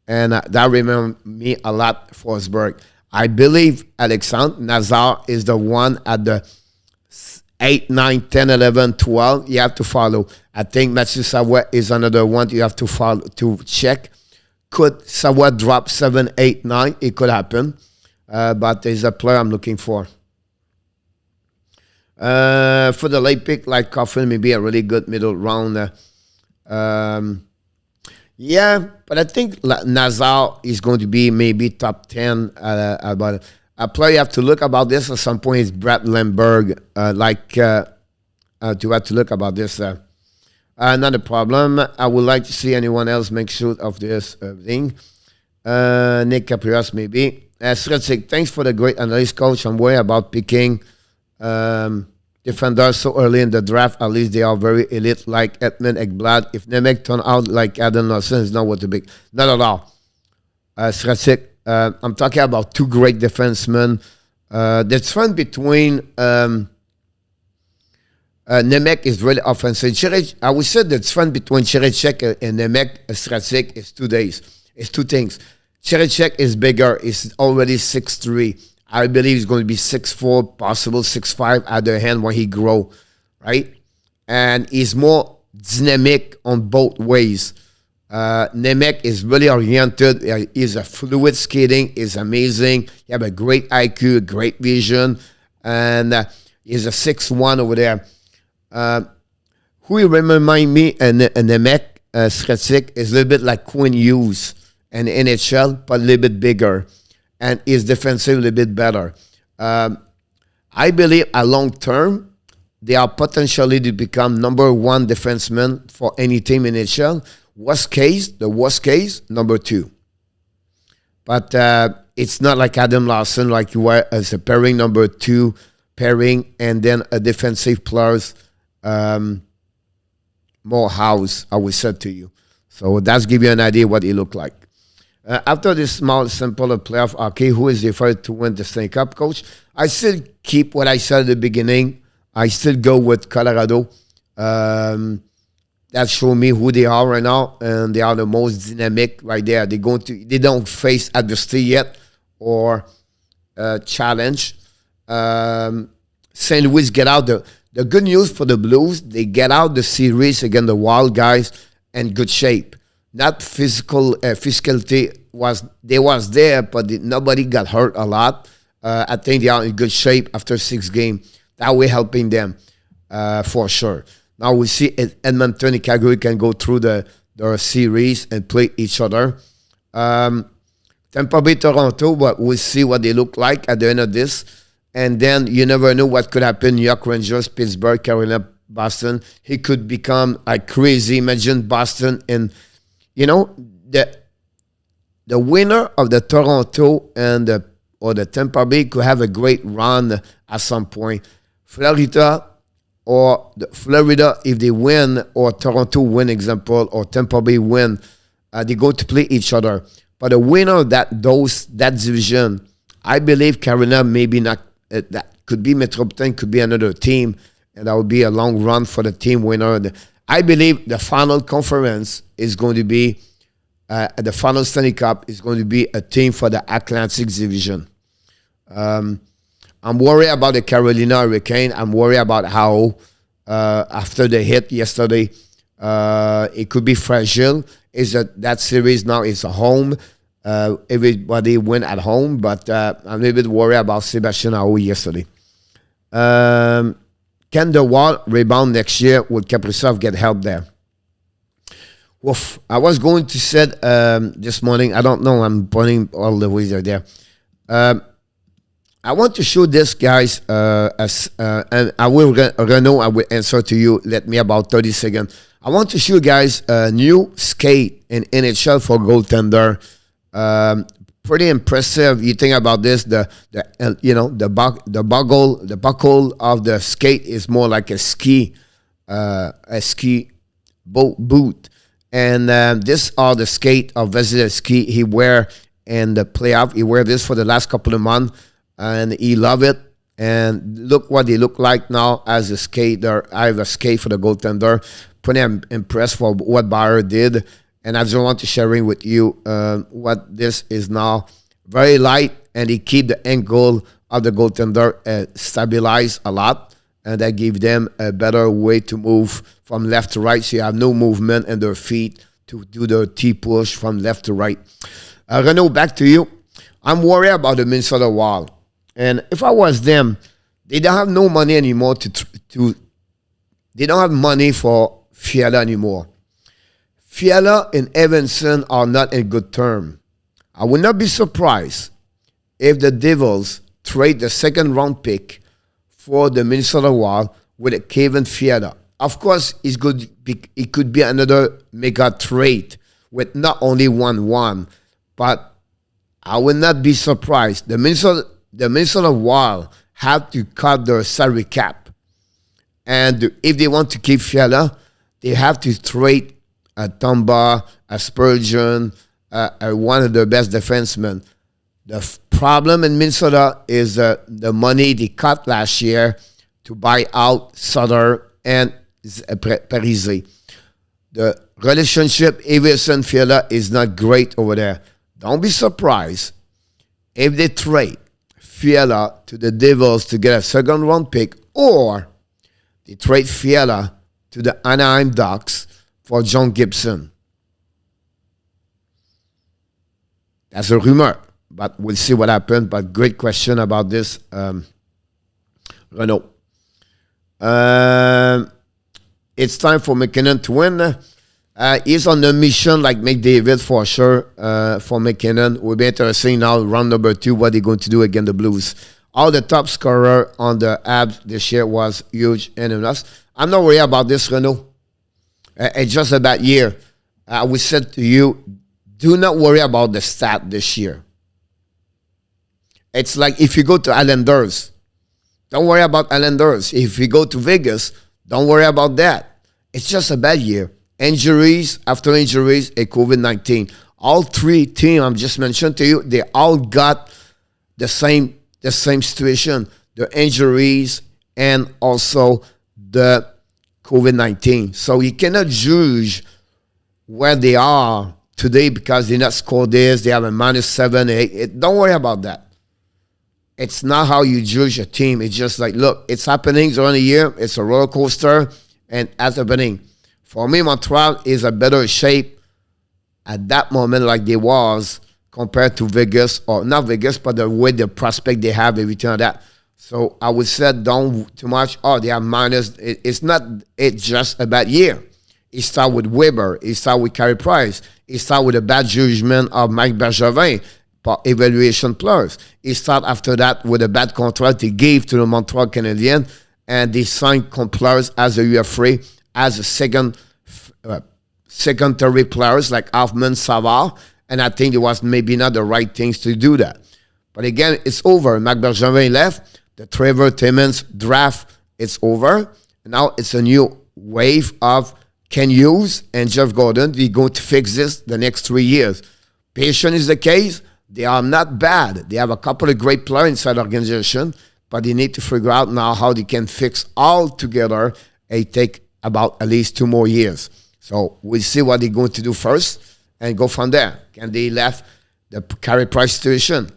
And that reminded me a lot, Forsberg. I believe Alexandre Nazar is the one at the 8, 9, 10, 11, 12. You have to follow. I think Mathieu Savoie is another one you have to follow to check. Could Savoie drop 7, 8, 9? It could happen. But there's a player I'm looking for. For the late pick, like Coffin, maybe a really good middle round. Yeah, but I think Nazar is going to be maybe top 10. About a player you have to look about this at some point is Brad Lemberg. To have to look about this. Not a problem. I would like to see anyone else make sure of this thing. Nick Caprias, maybe. Thanks for the great analysis, coach. I'm worried about picking defenders so early in the draft. At least they are very elite, like Edmund Ekblad. If Nemec turn out like Adam Lawson, it's not what to pick. Not at all. I'm talking about 2 great defensemen. The trend between Nemec is really offensive. I would say the trend between Cherechek and Nemec Stratic is 2 days. It's 2 things. Cherechek is bigger. He's already 6'3". I believe he's going to be 6'4", possible 6'5" at the end when he grow, right? And he's more dynamic on both ways. Nemec is really oriented. He's a fluid skating. Is amazing. He have a great IQ, great vision, and he's a 6'1" over there. Who you remind me, and Nemec Sredsik is a little bit like Quinn Hughes and NHL, but a little bit bigger, and is defensive a little bit better. I believe a long term, they are potentially to become #1 defenseman for any team in NHL. Worst case, the worst case, #2. But it's not like Adam Larson, like you were as a pairing #2 pairing, and then a defensive plus more house, I will say to you. So that's give you an idea what he looked like. After this small, simple playoff hockey, who is the favorite to win the Stanley Cup, coach? I still keep what I said at the beginning. I still go with Colorado. That show me who they are right now, and they are the most dynamic right there. They don't face adversity yet or challenge. St. Louis get out the good news for the Blues. They get out the series against the Wild guys in good shape. Not physicality was there, but nobody got hurt a lot. I think they are in good shape after 6 games. That way helping them for sure. Now we see Edmonton and Calgary can go through the series and play each other. Tampa Bay, Toronto, but we'll see what they look like at the end of this. And then you never know what could happen. New York Rangers, Pittsburgh, Carolina, Boston. He could become like crazy. Imagine Boston and, you know, the winner of the Toronto and or the Tampa Bay could have a great run at some point. Florida, if they win, or Toronto win, example, or Tampa Bay win, they go to play each other. But the winner of that division, I believe Carolina maybe not. That could be Metropolitan, could be another team, and that would be a long run for the team winner. I believe the final conference is going to be the final Stanley Cup is going to be a team for the Atlantic Division. I'm worried about the Carolina Hurricane. I'm worried about how after the hit yesterday, it could be fragile. Is that series now is a home? Everybody win at home, but I'm a little bit worried about Sebastian Aho yesterday. Can the Wall rebound next year? Would Kaprizov get help there? Oof. I was going to say this morning, I don't know, I'm pointing all the way there. I want to show this, guys, and I will, Renaud, I will answer to you. Let me about 30 seconds. I want to show you guys a new skate in NHL for goaltender. Pretty impressive. You think about this, the buckle of the skate is more like a ski boot. And this are the skate of Vasilevsky he wear in the playoff. He wear this for the last couple of months, and he love it. And look what they look like now as a skater. I have a skate for the goaltender. Pretty impressed for what Bayer did. And I just want to share with you what this is now. Very light, and he keep the ankle of the goaltender stabilized a lot. And that give them a better way to move from left to right. So you have no movement in their feet to do the T-push from left to right. Renaud, back to you. I'm worried about the Minnesota Wild. And if I was them, they don't have no money anymore they don't have money for Fiala anymore. Fiala and Evanson are not in good term. I would not be surprised if the Devils trade the second-round pick for the Minnesota Wild with a Kevin Fiala. Of course, it could be another mega trade with not only 1-1, but I would not be surprised. The Minnesota Wild have to cut their salary cap. And if they want to keep Fiala, they have to trade a Tomba, a Spurgeon, one of the best defensemen. The problem in Minnesota is the money they cut last year to buy out Sutter and Parise. The relationship Everson Fiala is not great over there. don't be surprised if they trade Fiala to the Devils to get a second-round pick, or they trade Fiala to the Anaheim Ducks for John Gibson. That's a rumor, but we'll see what happens. But great question about this, Renault. It's time for McKinnon to win. He's on the mission like McDavid for sure. For McKinnon, we'll be interesting now. Round number 2, what they're going to do against the Blues. All the top scorer on the Abs this year was huge and enough. I'm not worried about this, Renault. It's just a bad year. We said to you, do not worry about the stat this year. It's like if you go to Islanders, don't worry about Islanders. If you go to Vegas, don't worry about that. It's just a bad year. Injuries after injuries and COVID-19. All 3 teams I just mentioned to you, they all got the same situation. The injuries and also the COVID-19. So you cannot judge where they are today because they not score this, they have a -7, 8. Don't worry about that. It's not how you judge a team. It's just like, look, it's happening during the year. It's a roller coaster, and that's happening. For me, Montreal is a better shape at that moment like they was compared to Vegas, or not Vegas, but the way the prospect they have, everything like that. So I would say don't too much. Oh, they are minus. It's not. It's just a bad year. It started with Weber. It started with Carey Price. It started with a bad judgment of Mike Bergevin for evaluation players. It started after that with a bad contract they gave to the Montreal Canadiens, and they signed players as a UFA, as a secondary players like Hoffman, Savard, and I think it was maybe not the right things to do that. But again, it's over. Mike Bergevin left. The Trevor Timmins draft, it's over. Now it's a new wave of Ken Hughes and Jeff Gordon. They're going to fix this the next 3 years. Patient is the case. They are not bad. They have a couple of great players inside the organization, but they need to figure out now how they can fix all together. It take about at least 2 more years. So we'll see what they're going to do first and go from there. Can they left the Carey Price situation,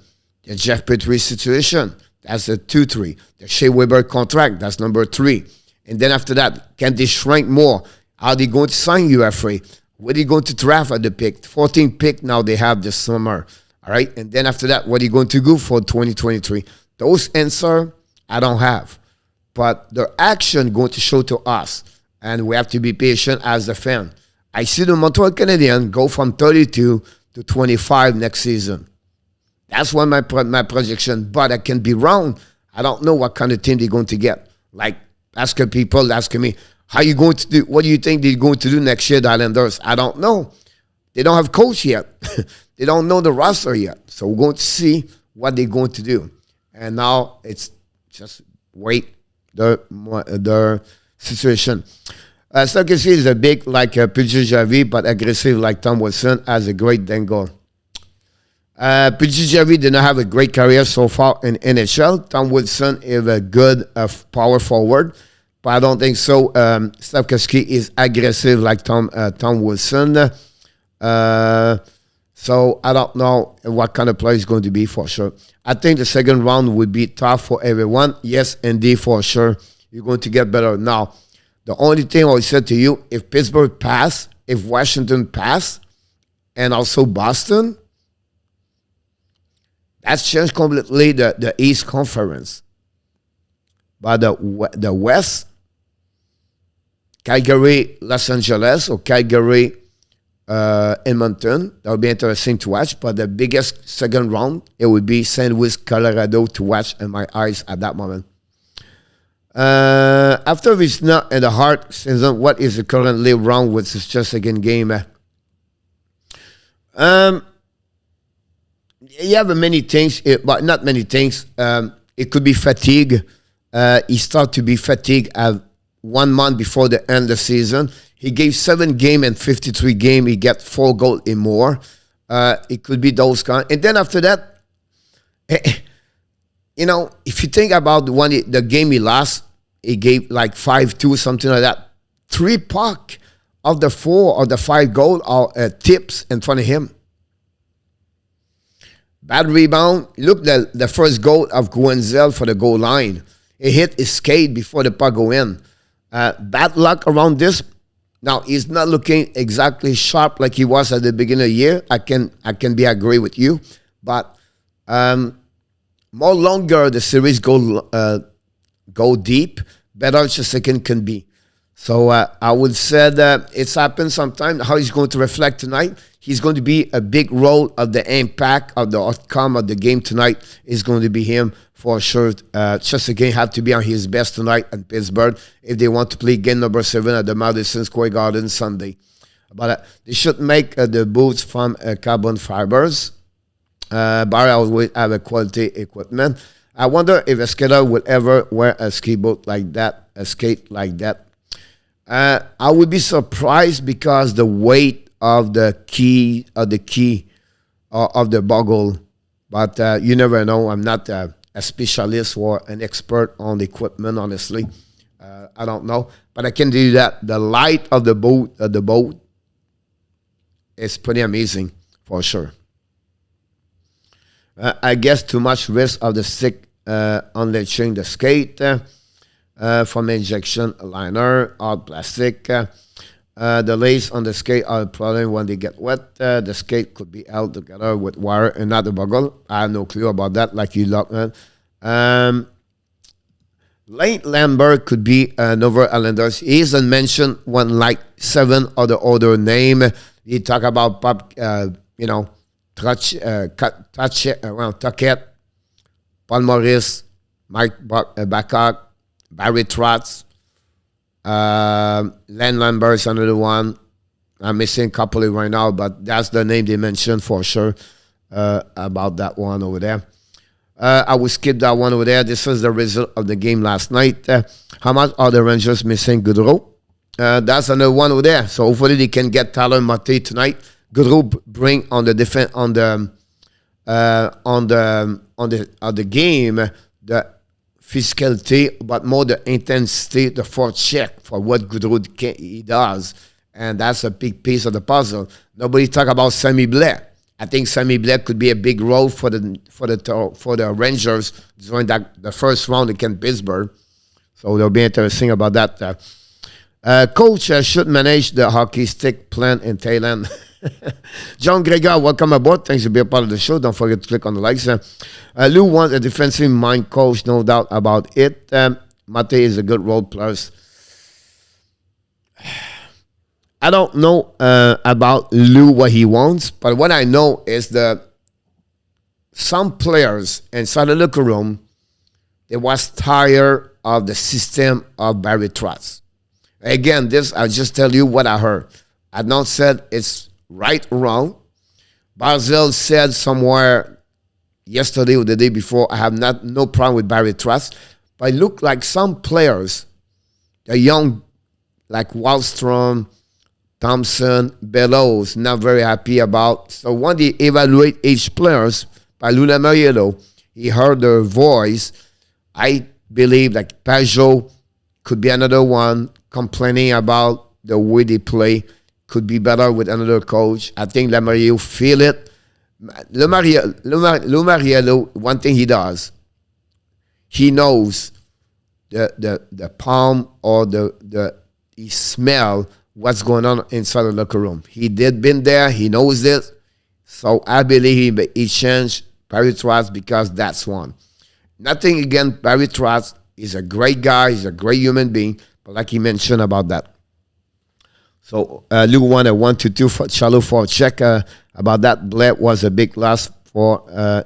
the Jeff Petrie situation? That's the 2-3. The Shea Weber contract, that's number 3. And then after that, can they shrink more? Are they going to sign UFA? What are you going to draft at the pick? 14th pick now they have this summer. All right? And then after that, what are you going to do for 2023? Those answers I don't have. But their action going to show to us. And we have to be patient as a fan. I see the Montreal Canadiens go from 32 to 25 next season. That's one my projection. But I can be wrong. I don't know what kind of team they're going to get. Like, asking people, asking me, how you going to do? What do you think they're going to do next year, the Islanders? I don't know. They don't have coach yet. They don't know the roster yet. So we're going to see what they're going to do. And now it's just wait the situation. Stuckey is a big like Pidgey, but aggressive like Tom Wilson, has a great dangle. Pidgey did not have a great career so far in NHL. Tom Wilson is a good power forward, but I don't think so. Stuckey is aggressive like Tom Wilson. So I don't know what kind of player he's going to be for sure. I think the second round would be tough for everyone. Yes, indeed, for sure. You're going to get better. Now, the only thing I said to you, if Pittsburgh pass, if Washington pass, and also Boston, that's changed completely the East Conference. But the West, Calgary, Los Angeles, or Calgary, Edmonton, that would be interesting to watch. But the biggest second round, it would be St. Louis, Colorado to watch in my eyes at that moment. After this not in the heart season, what is currently wrong with this just again game? You have many things, but not many things. It could be fatigue. He started to be fatigued 1 month before the end of the season. He gave 7 games and 53 games. He got 4 goals and more. It could be those kind. And then after that, you know, if you think about the game he lost, he gave like 5-2, something like that. 3 puck of the 4 or the 5 goals are tips in front of him. Bad rebound. Look, the first goal of Guenzel for the goal line. He hit his skate before the puck go in. Bad luck around this. Now, he's not looking exactly sharp like he was at the beginning of the year. I can agree with you. But more longer the series go deep, better Chesekin can be. So I would say that it's happened sometime. How he's going to reflect tonight, he's going to be a big role of the impact of the outcome of the game tonight is going to be him for sure. Chesekin have to be on his best tonight at Pittsburgh if they want to play game number 7 at the Madison Square Garden Sunday. But they should make the boots from carbon fibers. Barry always have a quality equipment. I wonder if a skater will ever wear a ski boot like that, a skate like that. I would be surprised because the weight of the key of the buckle, but you never know. I'm not a specialist or an expert on the equipment, honestly. I don't know, but I can do that. The light of the boat is pretty amazing for sure. I guess too much risk of the stick unlatching the skate. From injection liner or plastic. The lace on the skate are a problem when they get wet. The skate could be held together with wire and not a buckle. I have no clue about that, like you look. Lane Lambert could be another Islanders. He isn't mentioned one like 7 other name. He talk about Tuckett, Paul Maurice, Mike Backup, Barry Trotz, Len Lambert's another one. I'm missing a couple right now, but that's the name they mentioned for sure about that one over there. I will skip that one over there. This is the result of the game last night. How much are the Rangers missing Goudreau? That's another one over there. So hopefully they can get Tyler Mate tonight. Goudreau bring on the defense on the game the physicality, but more the intensity, the forecheck for what Goudreau he does. And that's a big piece of the puzzle. Nobody talk about Sammy Blais. I think Sammy Blais could be a big role for the Rangers during the first round against Pittsburgh. So it'll be interesting about that. Coach should manage the hockey stick plan in Thailand. John Gregor, welcome aboard. Thanks for being a part of the show. Don't forget to click on the likes. Lou wants a defensive mind coach, no doubt about it. Mate is a good role player. I don't know about Lou what he wants, but what I know is that some players inside the locker room, they was tired of the system of Barry Trotz. Again, this I just tell you what I heard. I not said it's right or wrong. Barzell said somewhere yesterday or the day before, I have no problem with Barry Trotz, but it looked like some players, the young, like Wallstrom, Thompson, Bellows, not very happy about. So when they evaluate each players by Lula Mariello, he heard their voice. I believe like Pajot could be another one complaining about the way they play. Could be better with another coach. I think Lamariello feel it. Lamariello, one thing he does, he knows the palm or he smell what's going on inside the locker room. He been there. He knows this. So I believe he changed Barry Trotz because that's one. Nothing against Barry Trotz. He's a great guy. He's a great human being. But like he mentioned about that. So Lou won a 1-2 for shallow for check about that. Blair was a big loss for, I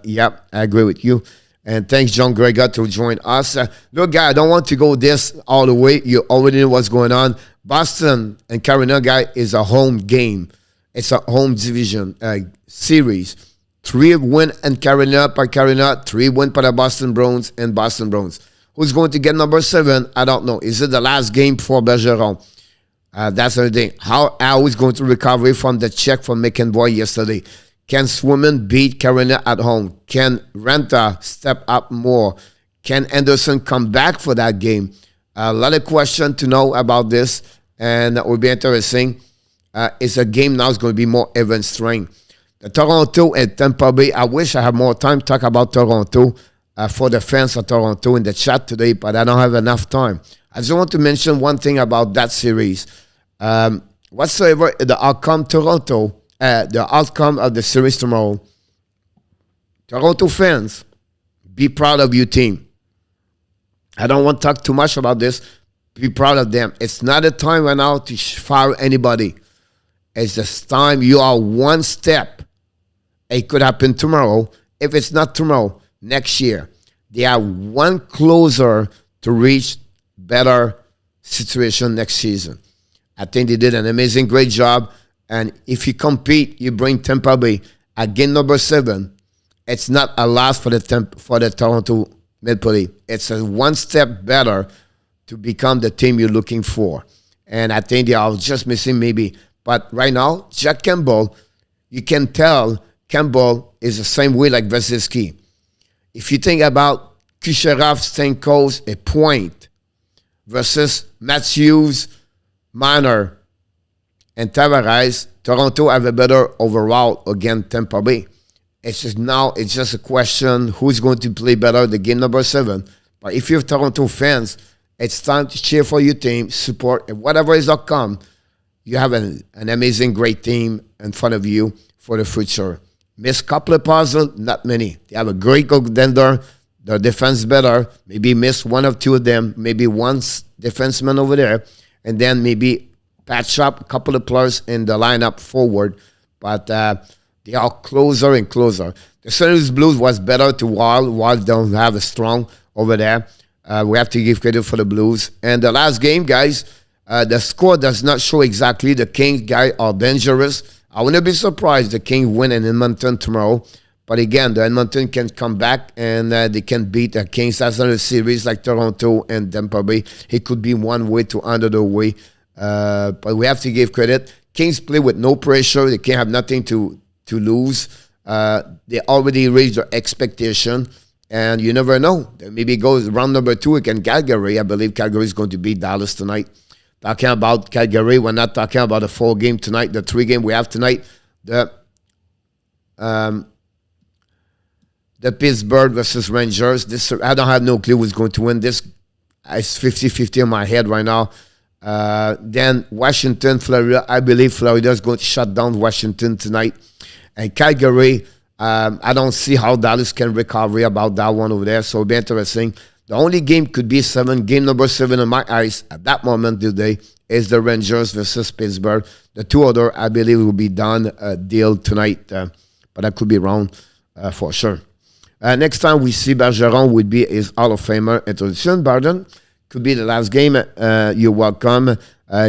agree with you. And thanks, John Gregor, to join us. Look, guy, I don't want to go this all the way. You already know what's going on. Boston and Carolina, guy, is a home game. It's a home division series. 3 win in Carolina by Carolina, 3 win by the Boston Bruins and Boston Bruins. Who's going to get number 7? I don't know. Is it the last game for Bergeron? That's the thing. How is going to recover from the check from McEnroy yesterday? Can Swimmen beat Carolina at home? Can Renta step up more? Can Anderson come back for that game? A lot of questions to know about this, and that will be interesting. It's a game now is going to be more even strength. The Toronto and Tampa Bay. I wish I had more time to talk about Toronto for the fans of Toronto in the chat today, but I don't have enough time. I just want to mention one thing about that series. Whatsoever the outcome, Toronto, the outcome of the series tomorrow, Toronto fans, be proud of your team. I don't want to talk too much about this. Be proud of them. It's not a time right now to fire anybody. It's just time you are one step. It could happen tomorrow. If it's not tomorrow, next year. They are one closer to reach better situation next season. I think they did an amazing, great job. And if you compete, you bring Tampa Bay at game number 7. It's not a loss for the Toronto Maple Leafs. It's a one step better to become the team you're looking for. And I think they are just missing maybe. But right now, Jack Campbell, you can tell Campbell is the same way like Vasilevsky. If you think about Kucherov, Stamkos, a point versus Matthews, Marner, and Tavares, Toronto have a better overall against Tampa Bay. It's just a question who's going to play better the game number 7. But if you're Toronto fans, it's time to cheer for your team, support, and whatever is outcome, you have an amazing, great team in front of you for the future. Miss a couple of puzzles, not many. They have a great goaltender. Their defense better. Maybe miss one or two of them. Maybe one defenseman over there. And then maybe patch up a couple of players in the lineup forward. But they are closer and closer. The St. Louis Blues was better to Wild. Wild don't have a strong over there. We have to give credit for the Blues. And the last game, guys, the score does not show exactly. The Kings, guys, are dangerous. I wouldn't be surprised the Kings win in Edmonton tomorrow. But again, the Edmonton can come back and they can beat the Kings. That's another series like Toronto and Tampa Bay. It could be one way to another way. But we have to give credit. Kings play with no pressure. They can't have nothing to lose. They already raised their expectation. And you never know. Maybe it goes round number 2 against Calgary. I believe Calgary is going to beat Dallas tonight. Talking about Calgary, we're not talking about the 4 game tonight, the 3 game we have tonight. The Pittsburgh versus Rangers. This I don't have no clue who's going to win this. It's 50-50 in my head right now. Then Washington, Florida. I believe Florida is going to shut down Washington tonight. And Calgary, I don't see how Dallas can recover about that one over there. So it'll be interesting. The only game could be 7. Game number 7 in my eyes at that moment today is the Rangers versus Pittsburgh. The 2 other, I believe, will be done deal tonight. But I could be wrong for sure. Next time we see Bergeron would be his Hall of Famer introduction. Barden, could be the last game. You're welcome.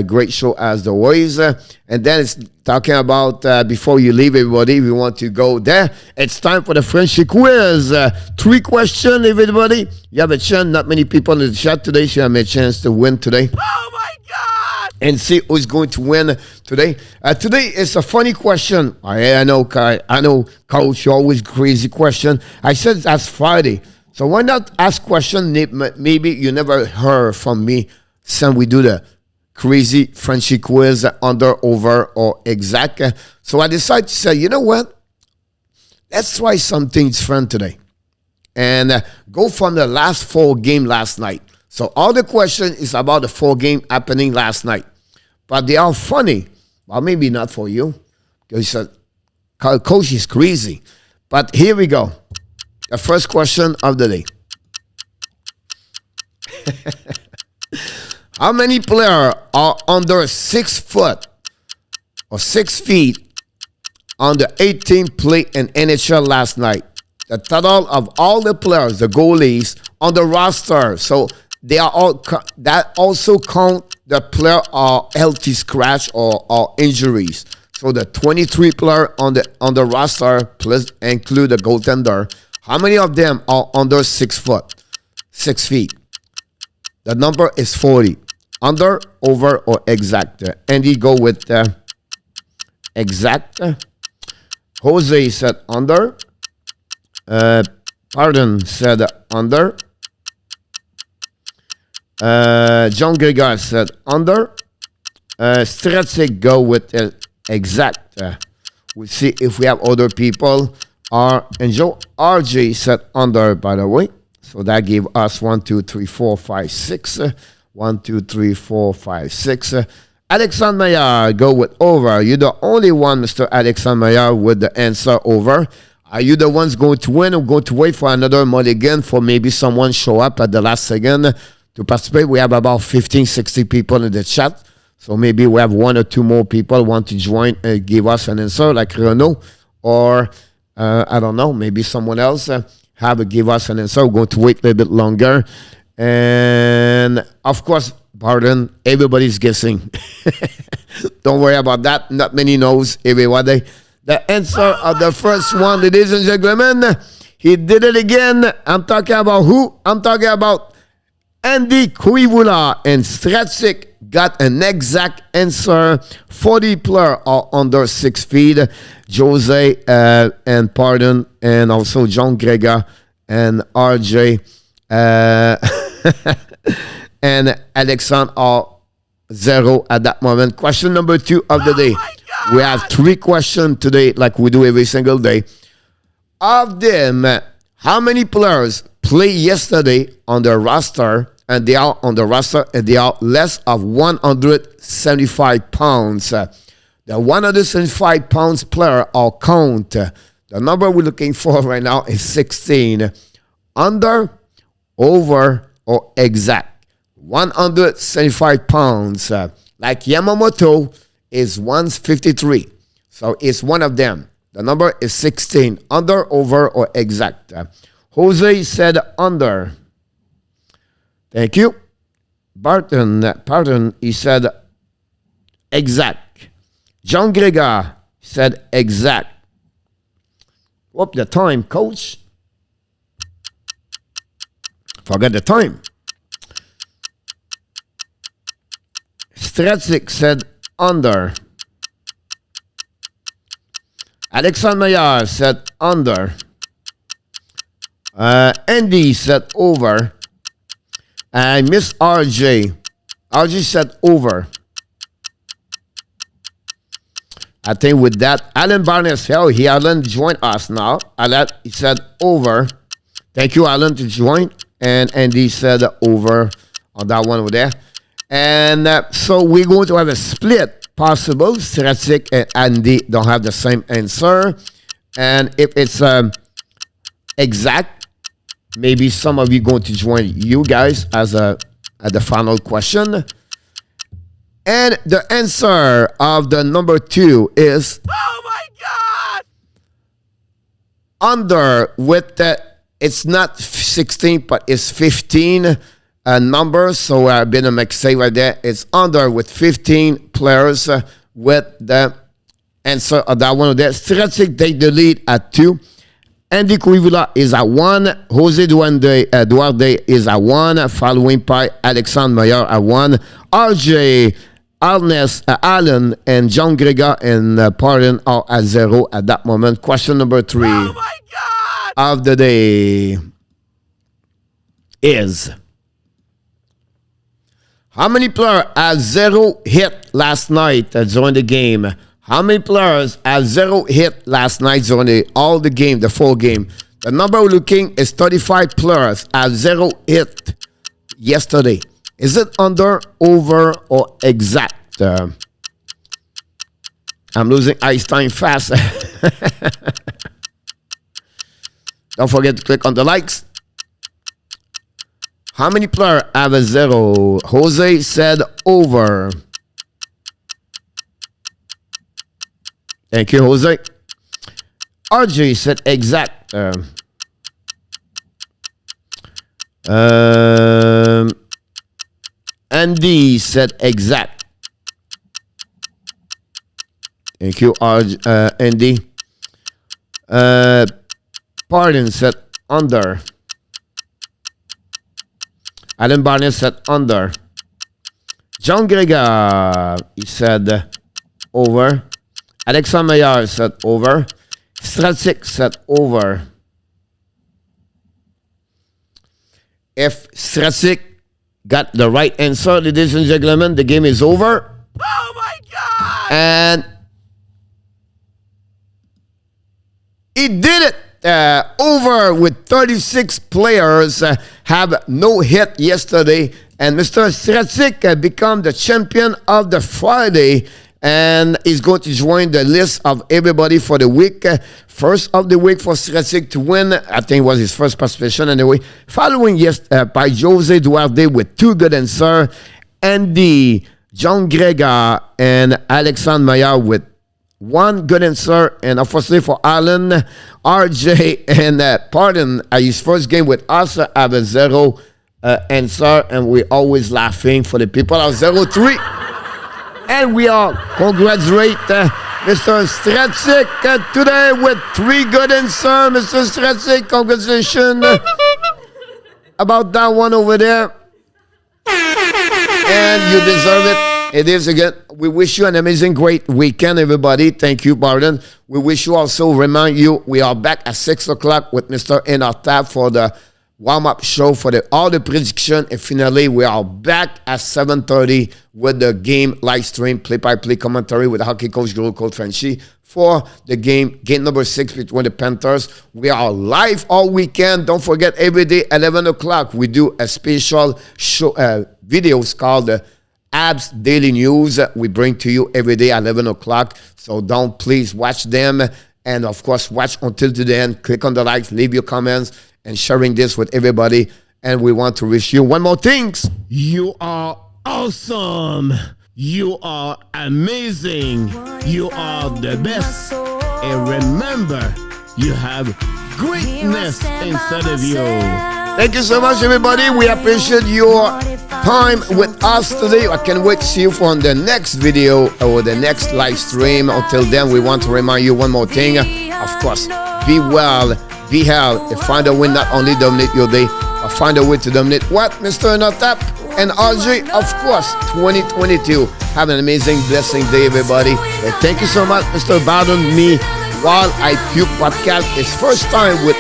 Great show as always. And then it's talking about, before you leave, everybody, we want to go there. It's time for the Frenchy quiz. 3 questions, everybody. You have a chance. Not many people in the chat today, so you have a chance to win today. Oh, my God! And see who's going to win today. Today is a funny question. I know, Coach, you always crazy question. I said that's Friday. So why not ask question maybe you never heard from me since we do the crazy Frenchy quiz, under, over, or exact. So I decided to say, you know what? Let's try something different today. And go from the last 4 game last night. So all the question is about the 4 game happening last night. But they are funny. Well, maybe not for you. Because Coach is crazy. But here we go. The first question of the day. How many players are under 6 foot or 6 feet on the 18th play in NHL last night? The total of all the players, the goalies on the roster. So they are all, that also count the player are healthy scratch or injuries. So the 23 player on the roster plus include the goaltender. How many of them are under 6 foot, 6 feet? The number is 40. Under, over, or exact. Andy, go with exact. Jose said under. Pardon said under. John Gregor said under. Stratsik, go with exact. We'll see if we have other people. And Joe RJ said under, by the way. So that gave us 1, 2, 3, 4, 5, 6. 1, 2, 3, 4, 5, 6. Alexandre Maillard, go with over. You're the only one, Mr. Alexandre Maillard, with the answer over. Are you the ones going to win or going to wait for another mulligan for maybe someone show up at the last second to participate? We have about 15, 60 people in the chat. So maybe we have 1 or 2 more people want to join and give us an answer, like Renault, or I don't know, maybe someone else give us an answer. We're going to wait a little bit longer. And of course, pardon, everybody's guessing. Don't worry about that. Not many knows everybody. The answer of the first one, ladies and gentlemen, he did it again. I'm talking about who? I'm talking about Andy Kuivula and Stratsik got an exact answer. 40 player are under 6 feet. Jose and Pardon and also John Grega and RJ and Alexandre are 0 at that moment. Question number 2 of the day. We have 3 questions today like we do every single day. Of them, how many players played yesterday on the roster and they are on the roster and they are less of 175 pounds? The 175 pounds player or count. The number we're looking for right now is 16. Under, over, or exact. 175 pounds. Like Yamamoto is 153. So it's one of them. The number is 16. Under, over, or exact. Jose said under. Thank you. Pardon, he said exact. John Grega said exact. Whoop, the time, coach. Forget the time. Stratsik said under. Alexandre Maillard said under. Andy said over. And Miss RJ. RJ said over. I think with that, Alan Barnes, Alan joined us now. Alan, he said over. Thank you, Alan, to join. And Andy said over on that one over there. And so we're going to have a split possible. Stratsik and Andy don't have the same answer. And if it's exact, maybe some of you going to join you guys as at the final question. And the answer of the number 2 is... Oh my God! Under with it's not 16, but it's 15 numbers. So I've been a mistake right there. It's under with 15 players with the answer of that one there. Stratsik take the lead at 2. Andy Kuivula is at 1. Jose Duarte is at 1. Following by Alexandre Maillard at 1. RJ, Alan, and John Grega and Pardon are at 0 at that moment. Question number 3 oh my God! of the day is: how many players had 0 hit last night during the game? How many players had 0 hit last night during the game, the full game? The number we're looking is 35 players had 0 hit yesterday. Is it under, over, or exact? I'm losing ice time fast. Don't forget to click on the likes. How many players have a 0? Jose said over. Thank you, Jose. RJ said exact. Andy said exact. Thank you, Andy. Pardon said under. Alan Barnes said under. John Grega, he said over. Alexandre Maillard said over. Stratsik said over. If Stratsik got the right answer, ladies and gentlemen, the game is over. Oh my God! And He did it. Over with 36 players have no hit yesterday, and Mr. Stratic become the champion of the Friday, and is going to join the list of everybody for the week. First of the week for Stratic to win. I think it was his first participation anyway. Following by Jose Duarte with 2 good answers, Andy, John Gregor, and Alexandre Maillard with 1 good answer, and unfortunately for Alan, RJ, and Pardon, his first game with us have a 0 answer, and we're always laughing for the people of 0-3. And we are congratulate Mr. Stratic today with 3 good answers. Mr. Stratic, congratulations about that one over there. And you deserve it. It is again. We wish you an amazing, great weekend, everybody. Thank you, Barton. We wish you also, remind you, we are back at 6 o'clock with Mr. ENORTAP for the warm-up show for all the prediction. And finally, we are back at 7:30 with the game live stream, play-by-play commentary with hockey coach, Guru Coach FRENCHY for the game number 6 between the Panthers. We are live all weekend. Don't forget, every day, 11 o'clock, we do a special show, videos called Abs Daily News. We bring to you every day at 11 o'clock. So don't please watch them. And of course, watch until the end. Click on the likes, leave your comments, and sharing this with everybody. And we want to wish you one more thing. You are awesome. You are amazing. You are the best. And remember, you have greatness inside of you. Thank you so much, everybody. We appreciate your time with us today. I can't wait to see you for the next video or the next live stream. Until then, we want to remind you one more thing. Of course, be well, be healthy, find a way not only dominate your day, but find a way to dominate what, Mr. ENORTAP and RJ, of course, 2022. Have an amazing, blessing day, everybody. And thank you so much, Mr. Bowden, me, while I Puke podcast. It's first time with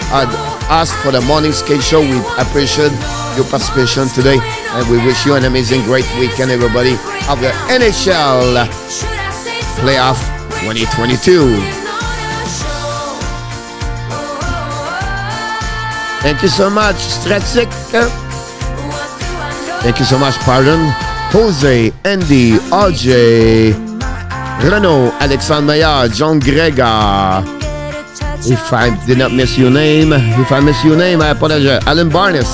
us for the morning skate show. We appreciate your participation today, and we wish you an amazing, great weekend, everybody, of the NHL Playoff 2022. Thank you so much, Stratic. Thank you so much, Pardon, Jose, Andy, RJ, Renaud, Alexandre Maillard, John Gregor. If I did not miss your name, I apologize. Alan Barnes.